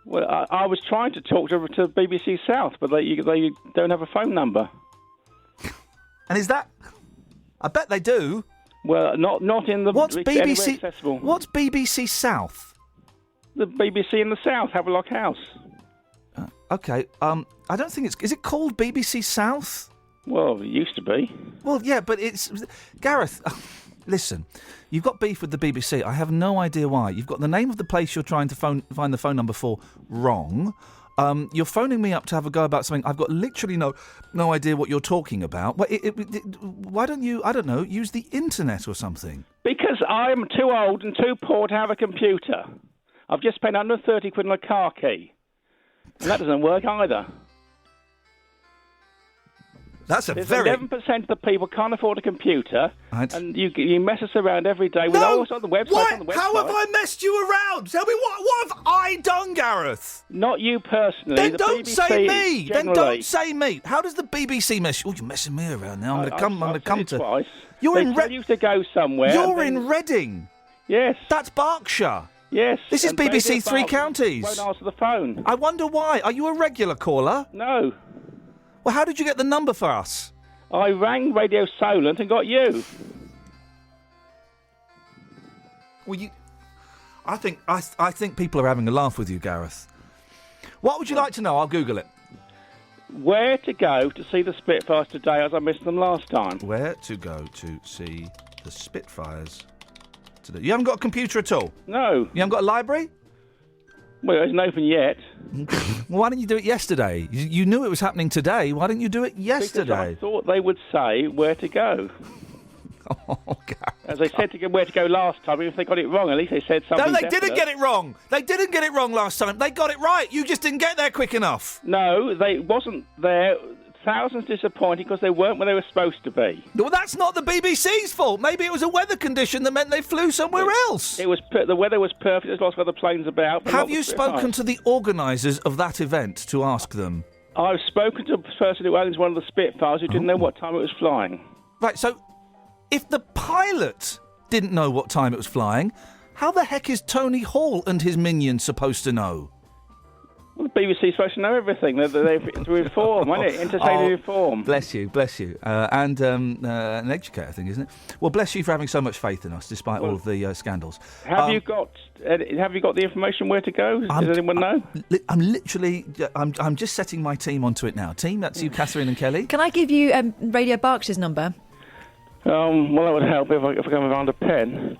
Well, I was trying to talk to BBC South, but they don't have a phone number. And is that... I bet they do. Well, not in the... What's BBC... accessible. What's BBC South? The BBC in the South, Havelock House. OK, I don't think it's... Is it called BBC South? Well, it used to be. Well, yeah, but it's... Gareth, listen, you've got beef with the BBC. I have no idea why. You've got the name of the place you're trying to find the phone number for wrong. You're phoning me up to have a go about something. I've got literally no idea what you're talking about. Why don't you, I don't know, use the internet or something? Because I'm too old and too poor to have a computer. I've just spent under 30 quid on a car key. And that doesn't work either. That's There's 11% of the people can't afford a computer, right. And you mess us around every day with No! what's on the website. What? On the website. How have I messed you around? Tell me, what have I done, Gareth? Not you personally. Then the don't BBC say me. Then generally. don't say me. How does the BBC mess? Oh, you're messing me around now. I'm going to come to. Twice. You're they in tell you to go somewhere. You're in Reading. Yes. That's Berkshire. Yes. This is and BBC Three Counties. Won't answer the phone. I wonder why. Are you a regular caller? No. Well, how did you get the number for us? I rang Radio Solent and got you. Well, I think people are having a laugh with you, Gareth. What would you like to know? I'll Google it. Where to go to see the Spitfires today, as I missed them last time? Where to go to see the Spitfires today? You haven't got a computer at all? No. You haven't got a library? Well, it isn't open yet. Well, why didn't you do it yesterday? You knew it was happening today. Why didn't you do it yesterday? Because I thought they would say where to go. Oh, God. As they said where to go last time, if they got it wrong, at least they said something. No, they definite. didn't get it wrong. They didn't get it wrong last time. They got it right. You just didn't get there quick enough. No, they wasn't there. Thousands disappointed because they weren't where they were supposed to be. Well, that's not the BBC's fault. Maybe it was a weather condition that meant they flew somewhere else. It was the weather was perfect. There's lots of other planes about. But Have you spoken to the organisers of that event to ask them? I've spoken to a person who owns one of the Spitfires who didn't know what time it was flying. Right, so if the pilot didn't know what time it was flying, how the heck is Tony Hall and his minions supposed to know? Well, the BBC's supposed to know everything. They're to inform, aren't it? Entertain and inform. Bless you. And an educator thing, isn't it? Well, bless you for having so much faith in us, despite all of the scandals. Have you got the information where to go? Does anyone know? I'm just setting my team onto it now. Team, that's you, Catherine and Kelly. Can I give you Radio Berkshire's number? Well, that would help if I can find a pen.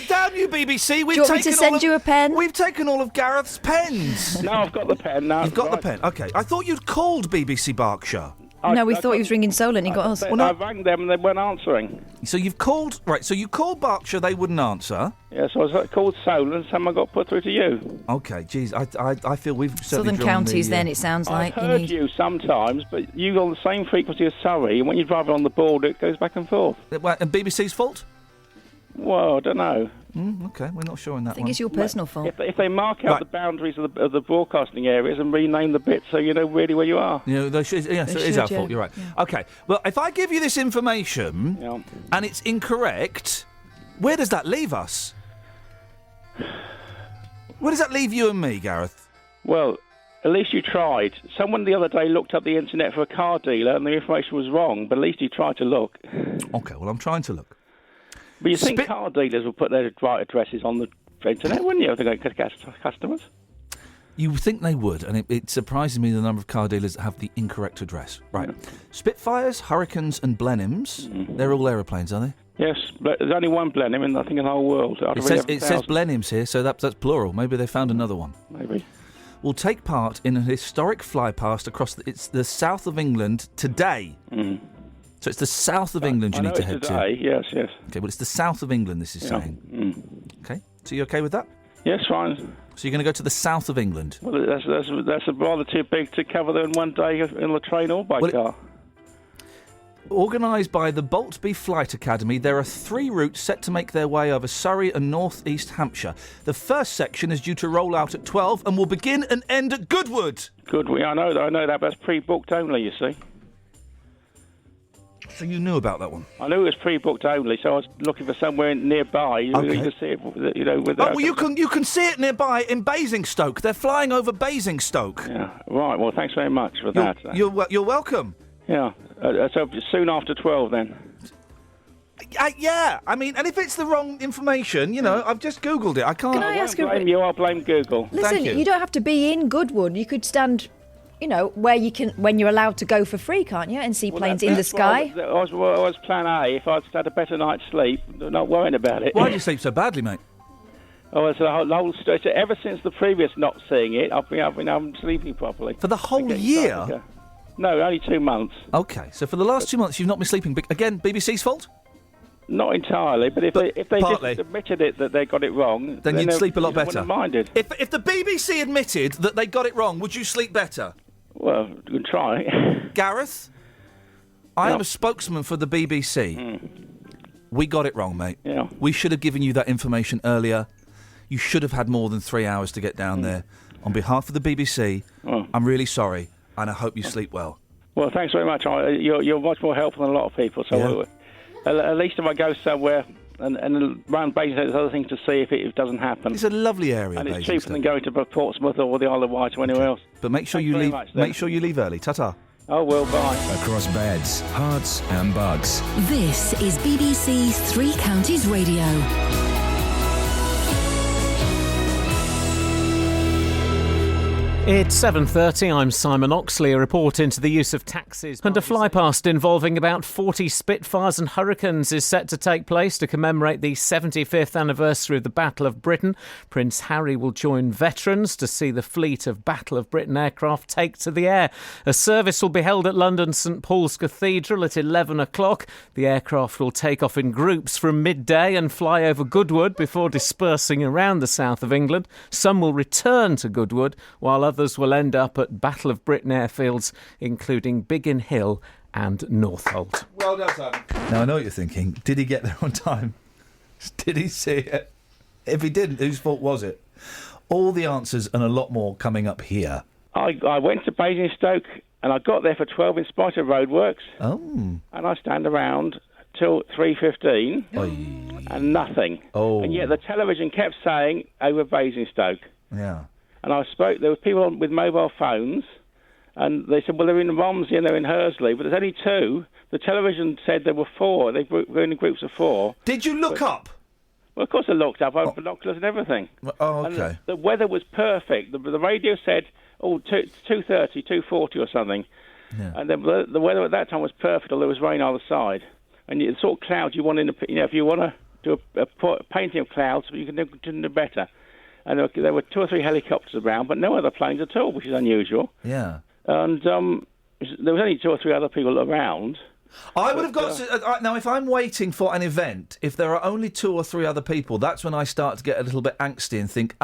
Damn you, BBC! Do you want me to send you a pen? We've taken all of Gareth's pens. No, I've got the pen now. You've got the pen. Okay, I thought you'd called BBC Berkshire. No, we thought he was ringing Solent. He got us. I rang them and they weren't answering. So you've called... Right, so you called Berkshire, they wouldn't answer. Yeah, so I called Solent and someone got put through to you. OK, geez, I feel we've certainly Southern drawn counties the, then, it sounds like. I've heard you sometimes, but you on the same frequency as Surrey, and when you drive it on the border, it goes back and forth. And BBC's fault? Well, I don't know. Okay, we're not sure on that I think one. it's your personal fault. If they mark out the boundaries of the broadcasting areas and rename the bits so you know really where you are. You know, so it is our fault, you're right. Yeah. Okay, well, if I give you this information and it's incorrect, where does that leave us? Where does that leave you and me, Gareth? Well, at least you tried. Someone the other day looked up the internet for a car dealer and the information was wrong, but at least you tried to look. Okay, well, I'm trying to look. But you think car dealers will put their right addresses on the internet, wouldn't you, if they're going to get customers? You think they would, and it surprises me the number of car dealers that have the incorrect address. Right. Spitfires, Hurricanes and Blenheims, they're all aeroplanes, are they? Yes, but there's only one Blenheim in, I think, in the whole world. It says Blenheims here, so that's plural. Maybe they found another one. Maybe. Will take part in a historic flypast across the south of England today. So it's the south of England you need to head today. to. Yes. Okay, well, it's the south of England, this is saying. Okay, so you okay with that? Yes, fine. So you're going to go to the south of England? Well, that's rather too big to cover in one day in the train or by car. Organised by the Boltby Flight Academy, there are 3 routes set to make their way over Surrey and North East Hampshire. The first section is due to roll out at 12 and will begin and end at Goodwood. Goodwood, I know that, but that's pre-booked only, you see. So you knew about that one? I knew it was pre-booked only, so I was looking for somewhere nearby. You can see it, you know. You can see it nearby in Basingstoke. They're flying over Basingstoke. Yeah, right. Well, thanks very much for that. You're welcome. Yeah. So soon after 12, then. Yeah. I mean, and if it's the wrong information, you know, I've just Googled it. I can't. Can I ask you? I'll blame Google. Listen, you don't have to be in Goodwood. You could stand, you know, where you can when you're allowed to go for free, can't you? And see planes in the sky. I was plan A. If I'd had a better night's sleep, not worrying about it. Why do you sleep so badly, mate? Oh, so the whole story. Ever since the previous not seeing it, I've been sleeping properly. For the whole year? No, only 2 months. Okay, so for the last 2 months you've not been sleeping. Again, BBC's fault? Not entirely, but if they just admitted it that they got it wrong, then you'd sleep a lot better. Wouldn't have minded. If the BBC admitted that they got it wrong, would you sleep better? Well, you can try. Gareth, I am a spokesman for the BBC. We got it wrong, mate. Yeah. We should have given you that information earlier. You should have had more than 3 hours to get down there. On behalf of the BBC, I'm really sorry, and I hope you sleep well. Well, thanks very much. You're much more helpful than a lot of people, so at least if I go somewhere and around Basingstoke, there's other things to see if it doesn't happen. It's a lovely area, and it's Basingstoke. cheaper than going to Portsmouth or the Isle of Wight or anywhere else. But make sure you leave. Make sure you leave early. Ta-ta. Oh well, bye. Across beds, hearts, and bugs. This is BBC's Three Counties Radio. It's 7:30. I'm Simon Oxley. A report into the use of taxis and a flypast involving about 40 Spitfires and Hurricanes is set to take place to commemorate the 75th anniversary of the Battle of Britain. Prince Harry will join veterans to see the fleet of Battle of Britain aircraft take to the air. A service will be held at London St Paul's Cathedral at 11 o'clock. The aircraft will take off in groups from midday and fly over Goodwood before dispersing around the south of England. Some will return to Goodwood, while others will end up at Battle of Britain airfields, including Biggin Hill and Northolt. Well done, Simon. Now, I know what you're thinking. Did he get there on time? Did he see it? If he didn't, whose fault was it? All the answers and a lot more coming up here. I went to Basingstoke and I got there for 12 in spite of roadworks. Oh. And I stand around till 3:15 and nothing. Oh. And yet the television kept saying over Basingstoke. Yeah. And there were people with mobile phones, and they said, well, they're in Romsey and they're in Hursley, but there's only 2. The television said there were 4. They were in groups of 4. Did you look up? Well, of course I looked up. I had binoculars and everything. Oh, okay. And the weather was perfect. The radio said, 2:30, 2:40 or something. Yeah. And then the weather at that time was perfect, although there was rain either side. And the sort of clouds you want if you want to do a painting of clouds, you can do better. And there were 2 or 3 helicopters around, but no other planes at all, which is unusual. Yeah. And there was only 2 or 3 other people around. I would have got to... now, if I'm waiting for an event, if there are only 2 or 3 other people, that's when I start to get a little bit angsty and think,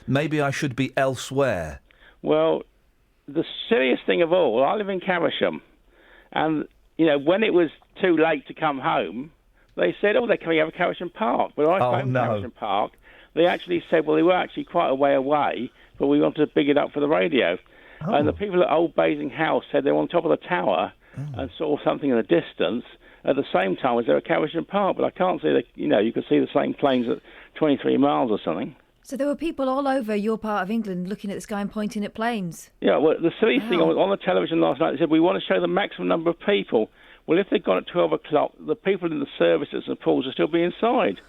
maybe I should be elsewhere. Well, the silliest thing of all, I live in Caversham, and, when it was too late to come home, they said, "Oh, they're coming out of Carrington Park." But I phoned Carrington Park. They actually said, "Well, they were actually quite a way away, but we wanted to big it up for the radio." And the people at Old Basing House said they were on top of the tower and saw something in the distance at the same time as they were at Carrington Park. But I can't see you could see the same planes at 23 miles or something. So there were people all over your part of England looking at the sky and pointing at planes. Yeah, well, the silly thing on the television last night, they said we want to show the maximum number of people. Well, if they'd gone at 12 o'clock, the people in the service at St Paul's would still be inside.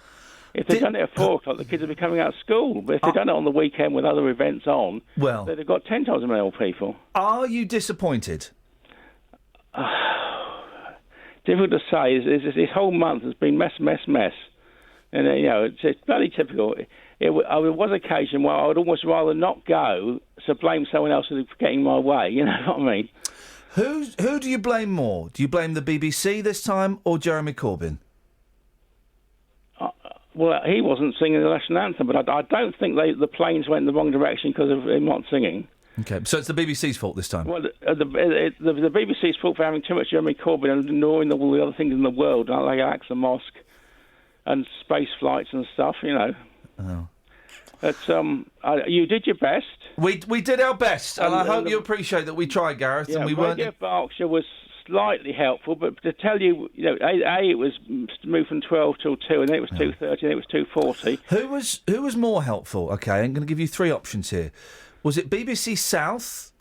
If they'd done it at 4 o'clock, the kids would be coming out of school. But if they'd done it on the weekend with other events on, they'd have got 10 times as many more people. Are you disappointed? Difficult to say. This whole month has been mess. And, it's bloody typical. There was occasion where I would almost rather not go, so blame someone else for getting my way, you know what I mean? Who do you blame more? Do you blame the BBC this time or Jeremy Corbyn? Well, he wasn't singing the national anthem, but I don't think the planes went in the wrong direction because of him not singing. Okay, so it's the BBC's fault this time? Well, the BBC's fault for having too much Jeremy Corbyn and ignoring all the other things in the world, like Al-Aqsa Mosque and space flights and stuff, you know. Oh. But you did your best. We did our best, and I hope you appreciate that we tried, Gareth, and we weren't... Radio Berkshire was slightly helpful, but to tell you, it was moved from 12 till 2, and then it was 2:30, and it was 2:40. Who was more helpful? Okay, I'm going to give you three options here. Was it BBC South,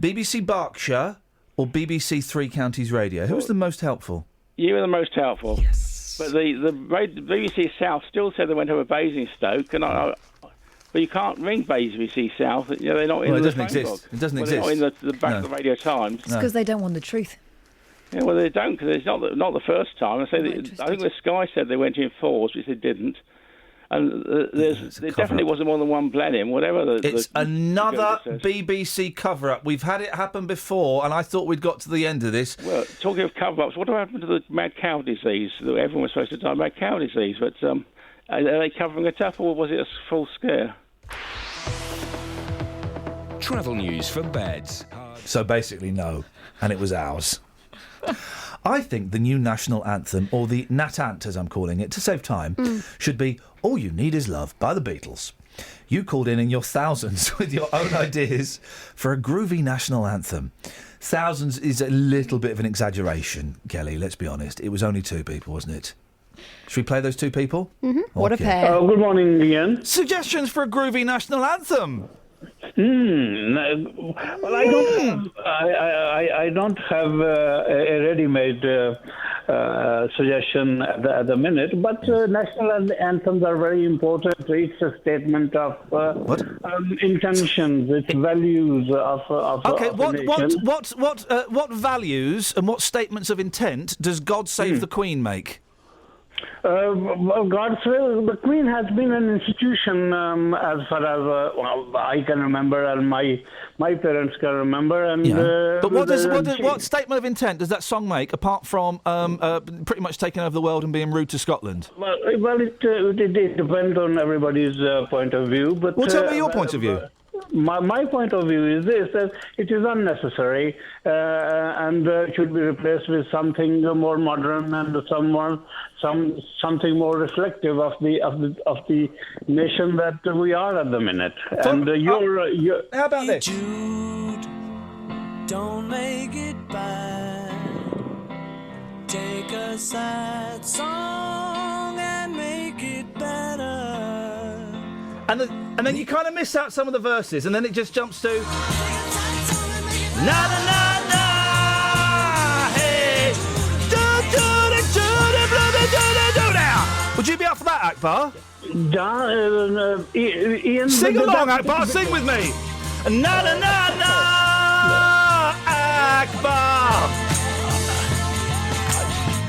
BBC Berkshire, or BBC Three Counties Radio? Who was the most helpful? You were the most helpful. Yes. But the BBC South still said they went over Basingstoke, and but you can't ring BBC South. They're not in the doesn't exist. It doesn't exist. They're not in the back of the Radio Times. It's because they don't want the truth. Yeah, well, they don't, because it's not the first time. I think the Sky said they went in fours, which they didn't. And there definitely wasn't more than one Blenheim, whatever. It's another BBC cover-up. We've had it happen before, and I thought we'd got to the end of this. Well, talking of cover-ups, what happened to the mad cow disease? Everyone was supposed to die of mad cow disease, but are they covering it up, or was it a full scare? Travel news for beds. So basically, no, and it was ours. I think the new national anthem, or the Nat-Ant as I'm calling it, to save time, should be All You Need Is Love by the Beatles. You called in your thousands with your own ideas for a groovy national anthem. Thousands is a little bit of an exaggeration, Kelly, let's be honest. It was only 2 people, wasn't it? Should we play those 2 people? Mm-hmm. What a pair. Good morning, Ian. Suggestions for a groovy national anthem? Well, I don't have a ready-made suggestion at the minute, but national anthems are very important. It's a statement of intentions, it's values of okay, of a nation. what values and what statements of intent does God Save the Queen make? God's will. The Queen has been an institution as far as I can remember, and my parents can remember. And but what statement of intent does that song make, apart from pretty much taking over the world and being rude to Scotland? Well, it depends on everybody's point of view. But tell me your point of view. My point of view is this: that it is unnecessary and should be replaced with something more modern and something more reflective of the nation that we are at the minute. And how about this? Jude, don't make it bad. Take a sad song and make it better. And then you kind of miss out some of the verses, and then it just jumps to na na na na hey do do do do now. Would you be up for that, Akbar? Ian, sing along, Akbar. Sing with me. Na na na na Akbar.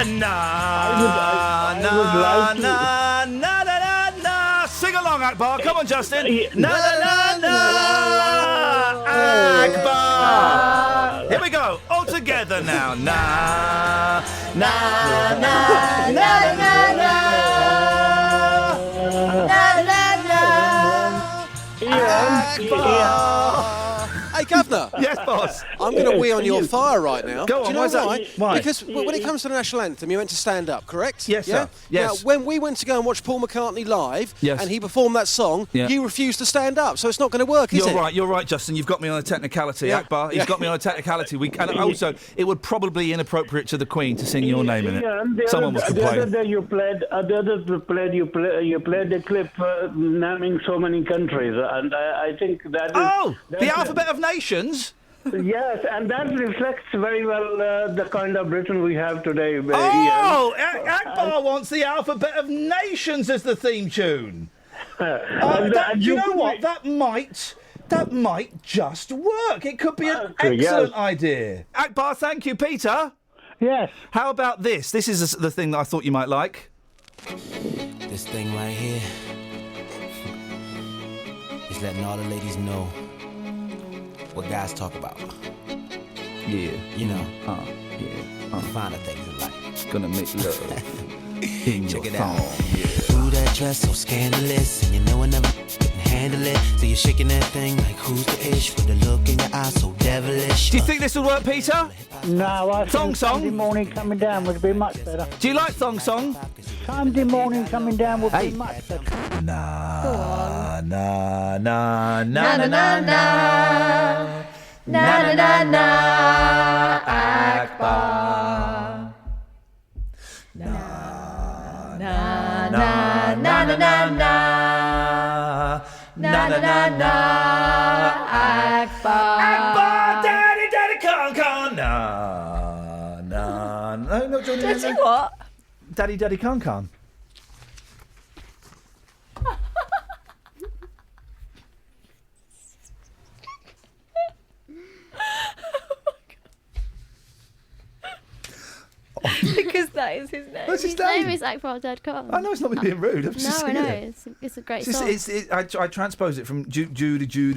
Na na na na. Sing along, Akbar. Come on, Justin. Na na na na Akbar. Here we go. All together now. Na na na na na na na na na Akbar. Hey, Governor. Yes, boss. I'm going to wee on your fire right now. Go on, Do you know why's that? why? Why? Because when it comes to the national anthem, you meant to stand up, correct? Yes, yeah? sir. Yes. Now, when we went to go and watch Paul McCartney live, Yes. and he performed that song, Yeah. you refused to stand up, so it's not going to work, is it? You're right, Justin. You've got me on a technicality, Yeah. Akbar. He's Yeah. got me on a technicality. And also, it would probably be inappropriate to the Queen to sing your name in it. Yeah, and the Someone was the other complaining. day you played a clip naming so many countries, and I think that is... Oh, the Alphabet of Nations? Yes, and that reflects very well the kind of Britain we have today. Oh, Akbar wants the Alphabet of Nations as the theme tune. Do you know what? That might just work. It could be an excellent idea. Akbar, thank you, Peter. Yes. How about this? This is the thing that I thought you might like. This thing right here is letting all the ladies know what guys talk about. Yeah. You know. Yeah. The finer things in life. Gonna make love in Check your it out. thong. Ooh, that dress so scandalous, and you know I never can handle it. So you're shaking that thing like who's the ish with the look in your eyes so devilish. Do you think this will work, Peter? No, I Thong think song? Sunday morning coming down would be much better. Do you like thong song? Sunday morning coming down would be much better. Na na na na Na na na na. Na na na na. Akbar. Na na na na na na na. Na na na na. Akbar. Akbar, daddy, con. Na na. No, Daddy what? Daddy, con. Because that is his name. That's his His name name. is Akbar Dead Khan. I know it's not me being rude. I'm just No, I saying know. it. It's a great It's song. just, I transpose it from Judy to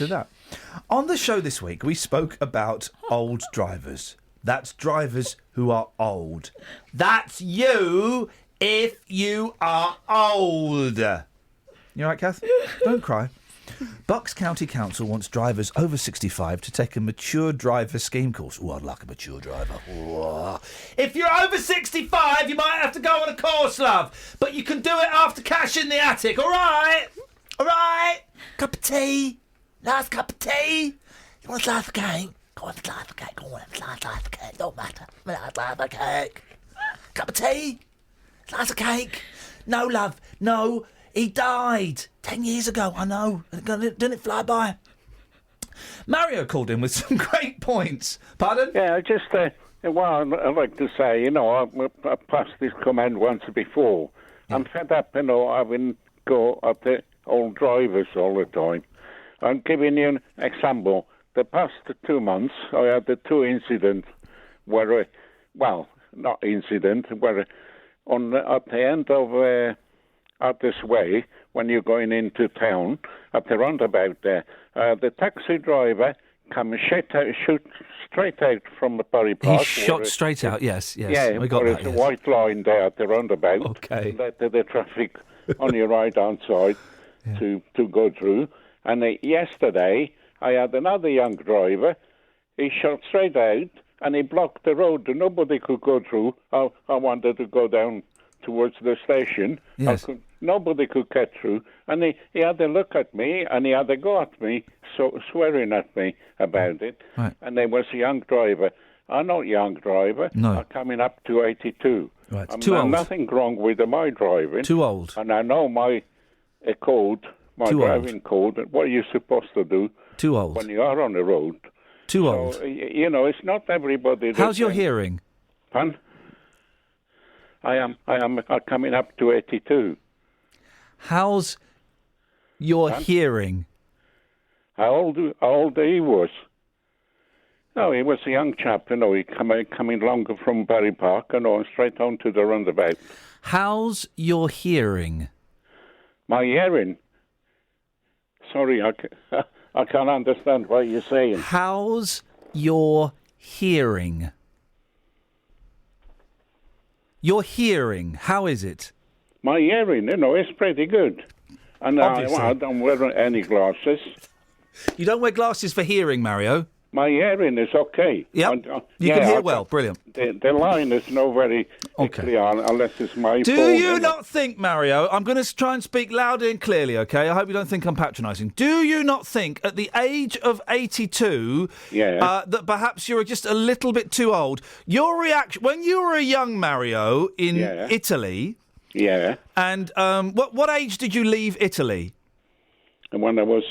that. On the show this week, we spoke about old drivers. That's drivers who are old. That's you if you are old. You all right, Kath? Don't cry. Bucks County Council wants drivers over 65 to take a mature driver scheme course. Oh, I'd like a mature driver. Ooh. If you're over 65, you might have to go on a course, love. But you can do it after cash in the attic, all right? All right? Cup of tea? Nice cup of tea? You want a slice of cake? Go on, slice of cake. Go on, slice of cake. Don't matter. Slice of cake. Cup of tea? Slice of cake? No, love. No. He died 10 years ago, I know. Didn't it fly by? Mario called in with some great points. Pardon? Yeah, just, well, I'd like to say, I passed this command once before. Yeah. I'm fed up, having go at the old drivers all the time. I'm giving you an example. The past 2 months, I had the two incidents where, not incident, where at the end of... out this way, when you're going into town, at the roundabout there, the taxi driver come shoot straight out from the Bury Park. He shot straight out, yes. Yeah, we got there that, is a yes. white line there at the roundabout. Okay. Let the traffic on your right-hand side to go through. And yesterday, I had another young driver. He shot straight out, and he blocked the road. Nobody could go through. I wanted to go down towards the station. Yes. Nobody could get through. And he had a look at me, and he had a go at me, swearing at me about it. Right. And there was a young driver. I'm not a young driver. No. I'm coming up to 82. Right, I'm too old. nothing wrong with my driving. Too old. And I know my code, my Too driving code, and what are you supposed to do Too old. when you are on the road. Too old. So, it's not everybody. How's your hearing? Pardon? I am coming up to 82. How's your hearing? How old he was? No, he was a young chap, he coming along from Bury Park, and straight on to the roundabout. How's your hearing? My hearing? Sorry, I can't understand what you're saying. How's your hearing? Your hearing, how is it? My hearing, it's pretty good. And I don't wear any glasses. You don't wear glasses for hearing, Mario? My hearing is okay. Yep. You can hear well. Brilliant. The line is not very clear unless it's my Do phone. you not think, Mario, I'm going to try and speak loudly and clearly, OK? I hope you don't think I'm patronising. Do you not think at the age of 82 that perhaps you're just a little bit too old? Your reaction, when you were a young Mario in Italy... Yeah. And what age did you leave Italy? When I was...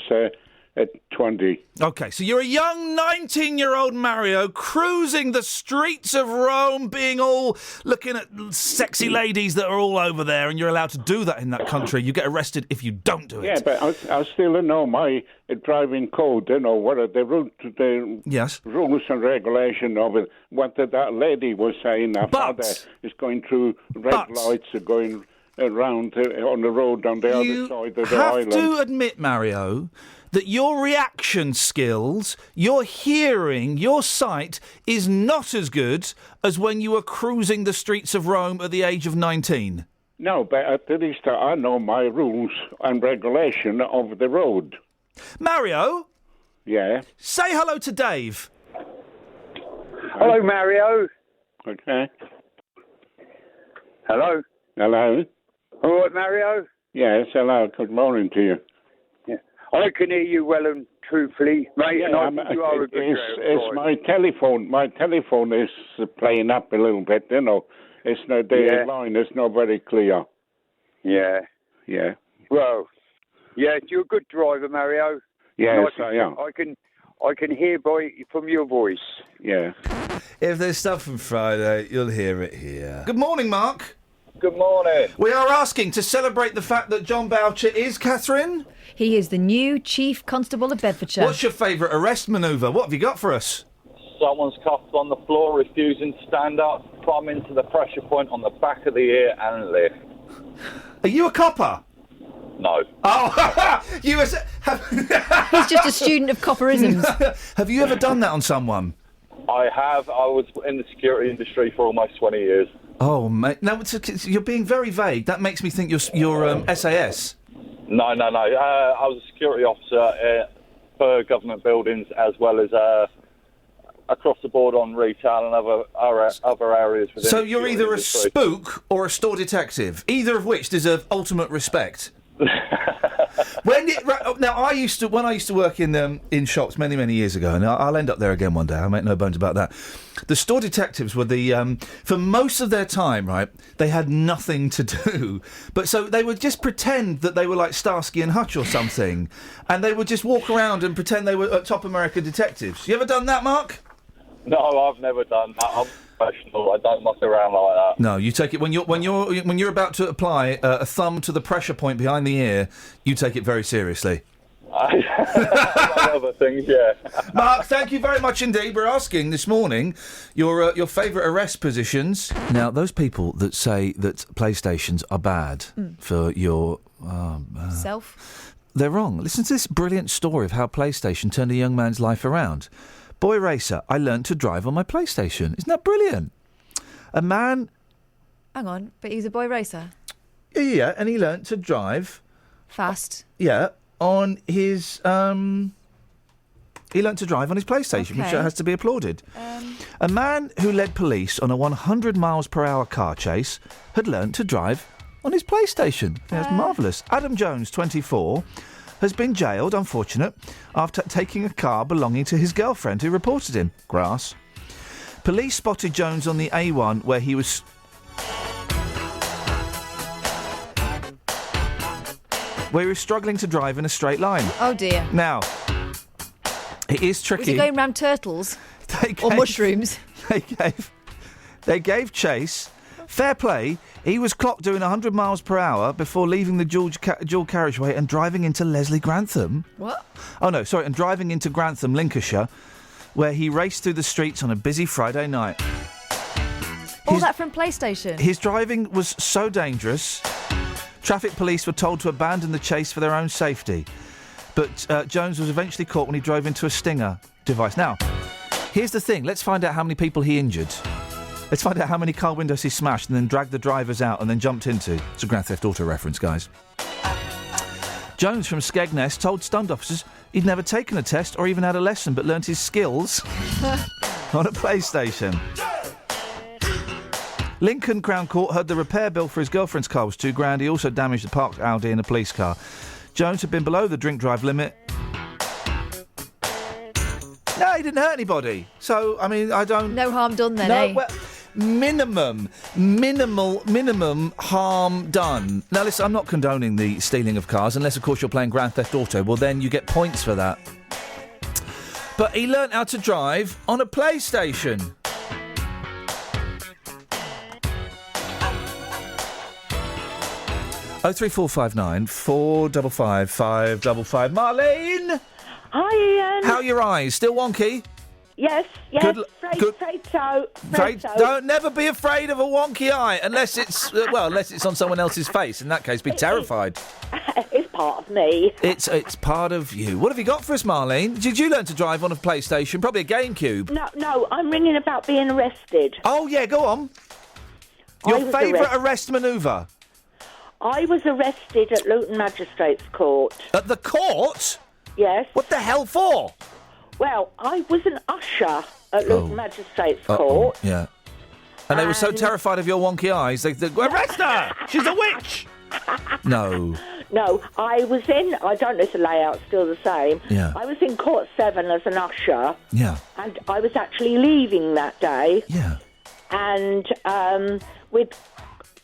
at 20. OK, so you're a young 19-year-old Mario cruising the streets of Rome, being all looking at sexy ladies that are all over there, and you're allowed to do that in that country. You get arrested if you don't do it. Yeah, but I still don't know my driving code, what are the rules and regulation of it. What that lady was saying, her father is going through red lights, are going around on the road on the other side of the island. You have to admit, Mario, that your reaction skills, your hearing, your sight is not as good as when you were cruising the streets of Rome at the age of 19. No, but at least I know my rules and regulation of the road. Mario? Yeah? Say hello to Dave. Hello, Mario. Okay. Hello. Hello. All right, Mario? Yes, hello. Good morning to you. I can hear you well and truthfully, mate, and I think you are a good It's my telephone. My telephone is playing up a little bit, It's not, the line is not very clear. Yeah. Yeah. Well, you're a good driver, Mario. Yes, I am. I can hear from your voice. Yeah. If there's stuff from Friday, you'll hear it here. Good morning, Mark. Good morning. We are asking to celebrate the fact that John Boucher is, Catherine? He is the new Chief Constable of Bedfordshire. What's your favourite arrest manoeuvre? What have you got for us? Someone's cuffed on the floor, refusing to stand up, plumb into the pressure point on the back of the ear and lift. Are you a copper? No. Oh, you was... He's just a student of copperisms. Have you ever done that on someone? I have. I was in the security industry for almost 20 years. Oh, mate. No, you're being very vague. That makes me think you're SAS. No. I was a security officer for government buildings as well as across the board on retail and other areas within. So you're either a spook or a store detective, either of which deserve ultimate respect. When I used to work in shops many years ago, and I'll end up there again one day. I make no bones about that. The store detectives were for most of their time, right? They had nothing to do, but so they would just pretend that they were like Starsky and Hutch or something, and they would just walk around and pretend they were top American detectives. You ever done that, Mark? No, I've never done that. I'm professional. I don't muck around like that. No, you take it when you're about to apply a thumb to the pressure point behind the ear. You take it very seriously. Other things, yeah. Mark, thank you very much indeed. We're asking this morning your favourite arrest positions. Now, those people that say that PlayStations are bad for your self, they're wrong. Listen to this brilliant story of how PlayStation turned a young man's life around. Boy racer, I learned to drive on my PlayStation. Isn't that brilliant? A man... Hang on, but he's a boy racer. Yeah, and he learnt to drive... Fast. Yeah, on his... He learnt to drive on his PlayStation, which has to be applauded. A man who led police on a 100 miles per hour car chase had learnt to drive on his PlayStation. That's marvellous. Adam Jones, 24... has been jailed, unfortunate, after taking a car belonging to his girlfriend who reported him. Grass. Police spotted Jones on the A1 where he was... struggling to drive in a straight line. Oh, dear. Now, it is tricky. Was he going round turtles? Or mushrooms? They gave chase... Fair play, he was clocked doing 100 miles per hour before leaving the dual carriageway and driving into Leslie Grantham. What? Oh, no, sorry, and driving into Grantham, Lincolnshire, where he raced through the streets on a busy Friday night. All that from PlayStation? His driving was so dangerous, traffic police were told to abandon the chase for their own safety. But Jones was eventually caught when he drove into a Stinger device. Now, here's the thing, let's find out how many people he injured. Let's find out how many car windows he smashed and then dragged the drivers out and then jumped into. It's a Grand Theft Auto reference, guys. Jones from Skegness told stunt officers he'd never taken a test or even had a lesson, but learnt his skills on a PlayStation. Lincoln Crown Court heard the repair bill for his girlfriend's car was £2,000. He also damaged the parked Audi in a police car. Jones had been below the drink drive limit. No, he didn't hurt anybody. So, I mean, I don't... No harm done then, no, eh? Well, minimal harm done. Now, listen, I'm not condoning the stealing of cars, unless, of course, you're playing Grand Theft Auto. Well, then you get points for that. But he learnt how to drive on a PlayStation. Oh, 03459 455 555. Marlene! Hi, Iain. How are your eyes? Still wonky? Yes. Afraid so. Don't never be afraid of a wonky eye, unless it's unless it's on someone else's face. In that case, be terrified. It's part of me. It's part of you. What have you got for us, Marlene? Did you learn to drive on a PlayStation? Probably a GameCube. No, I'm ringing about being arrested. Oh yeah, go on. Your favourite arrest manoeuvre? I was arrested at Luton Magistrates Court. At the court? Yes. What the hell for? Well, I was an usher at Luton Magistrates Court. Yeah. And they were so terrified of your wonky eyes, they arrest her! She's a witch! No. No, I was in, I don't know if the layout's still the same. Yeah. I was in Court 7 as an usher. Yeah. And I was actually leaving that day. Yeah. And we'd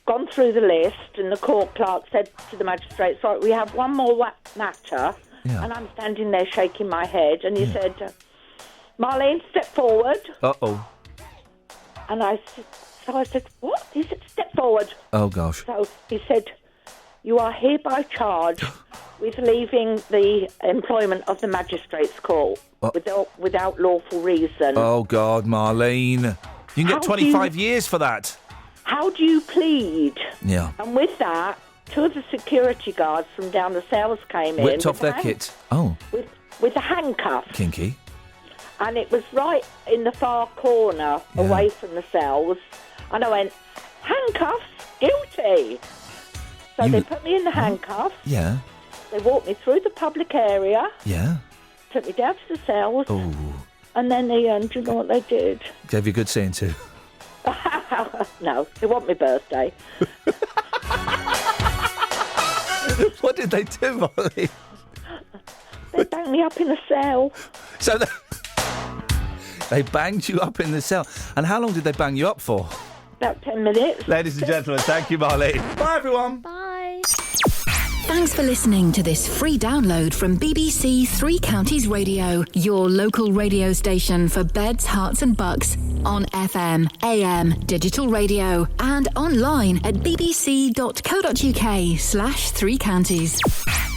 gone through the list, and the court clerk said to the magistrates, right, we have one more matter. Yeah. And I'm standing there shaking my head, and he said, Marlene, step forward. Uh-oh. And I said, what? He said, step forward. Oh, gosh. So he said, you are hereby charged with leaving the employment of the magistrates' court without lawful reason. Oh, God, Marlene. You can get 25 years for that. How do you plead? Yeah. And with that, two of the security guards from down the cells came in. Whipped off their kit. Oh. With a handcuff. Kinky. And it was right in the far corner, away from the cells. And I went, handcuffs? Guilty. So they put me in the handcuffs. Yeah. They walked me through the public area. Yeah. Took me down to the cells. Oh. And then do you know what they did? Gave you a good seeing to. No, it wasn't my birthday. What did they do, Molly? They banged me up in a cell. So they banged you up in the cell. And how long did they bang you up for? About 10 minutes. Ladies and gentlemen, thank you, Marlene. Bye, everyone. Bye. Thanks for listening to this free download from BBC Three Counties Radio, your local radio station for beds, hearts and bucks, on FM, AM, digital radio, and online at bbc.co.uk/3counties.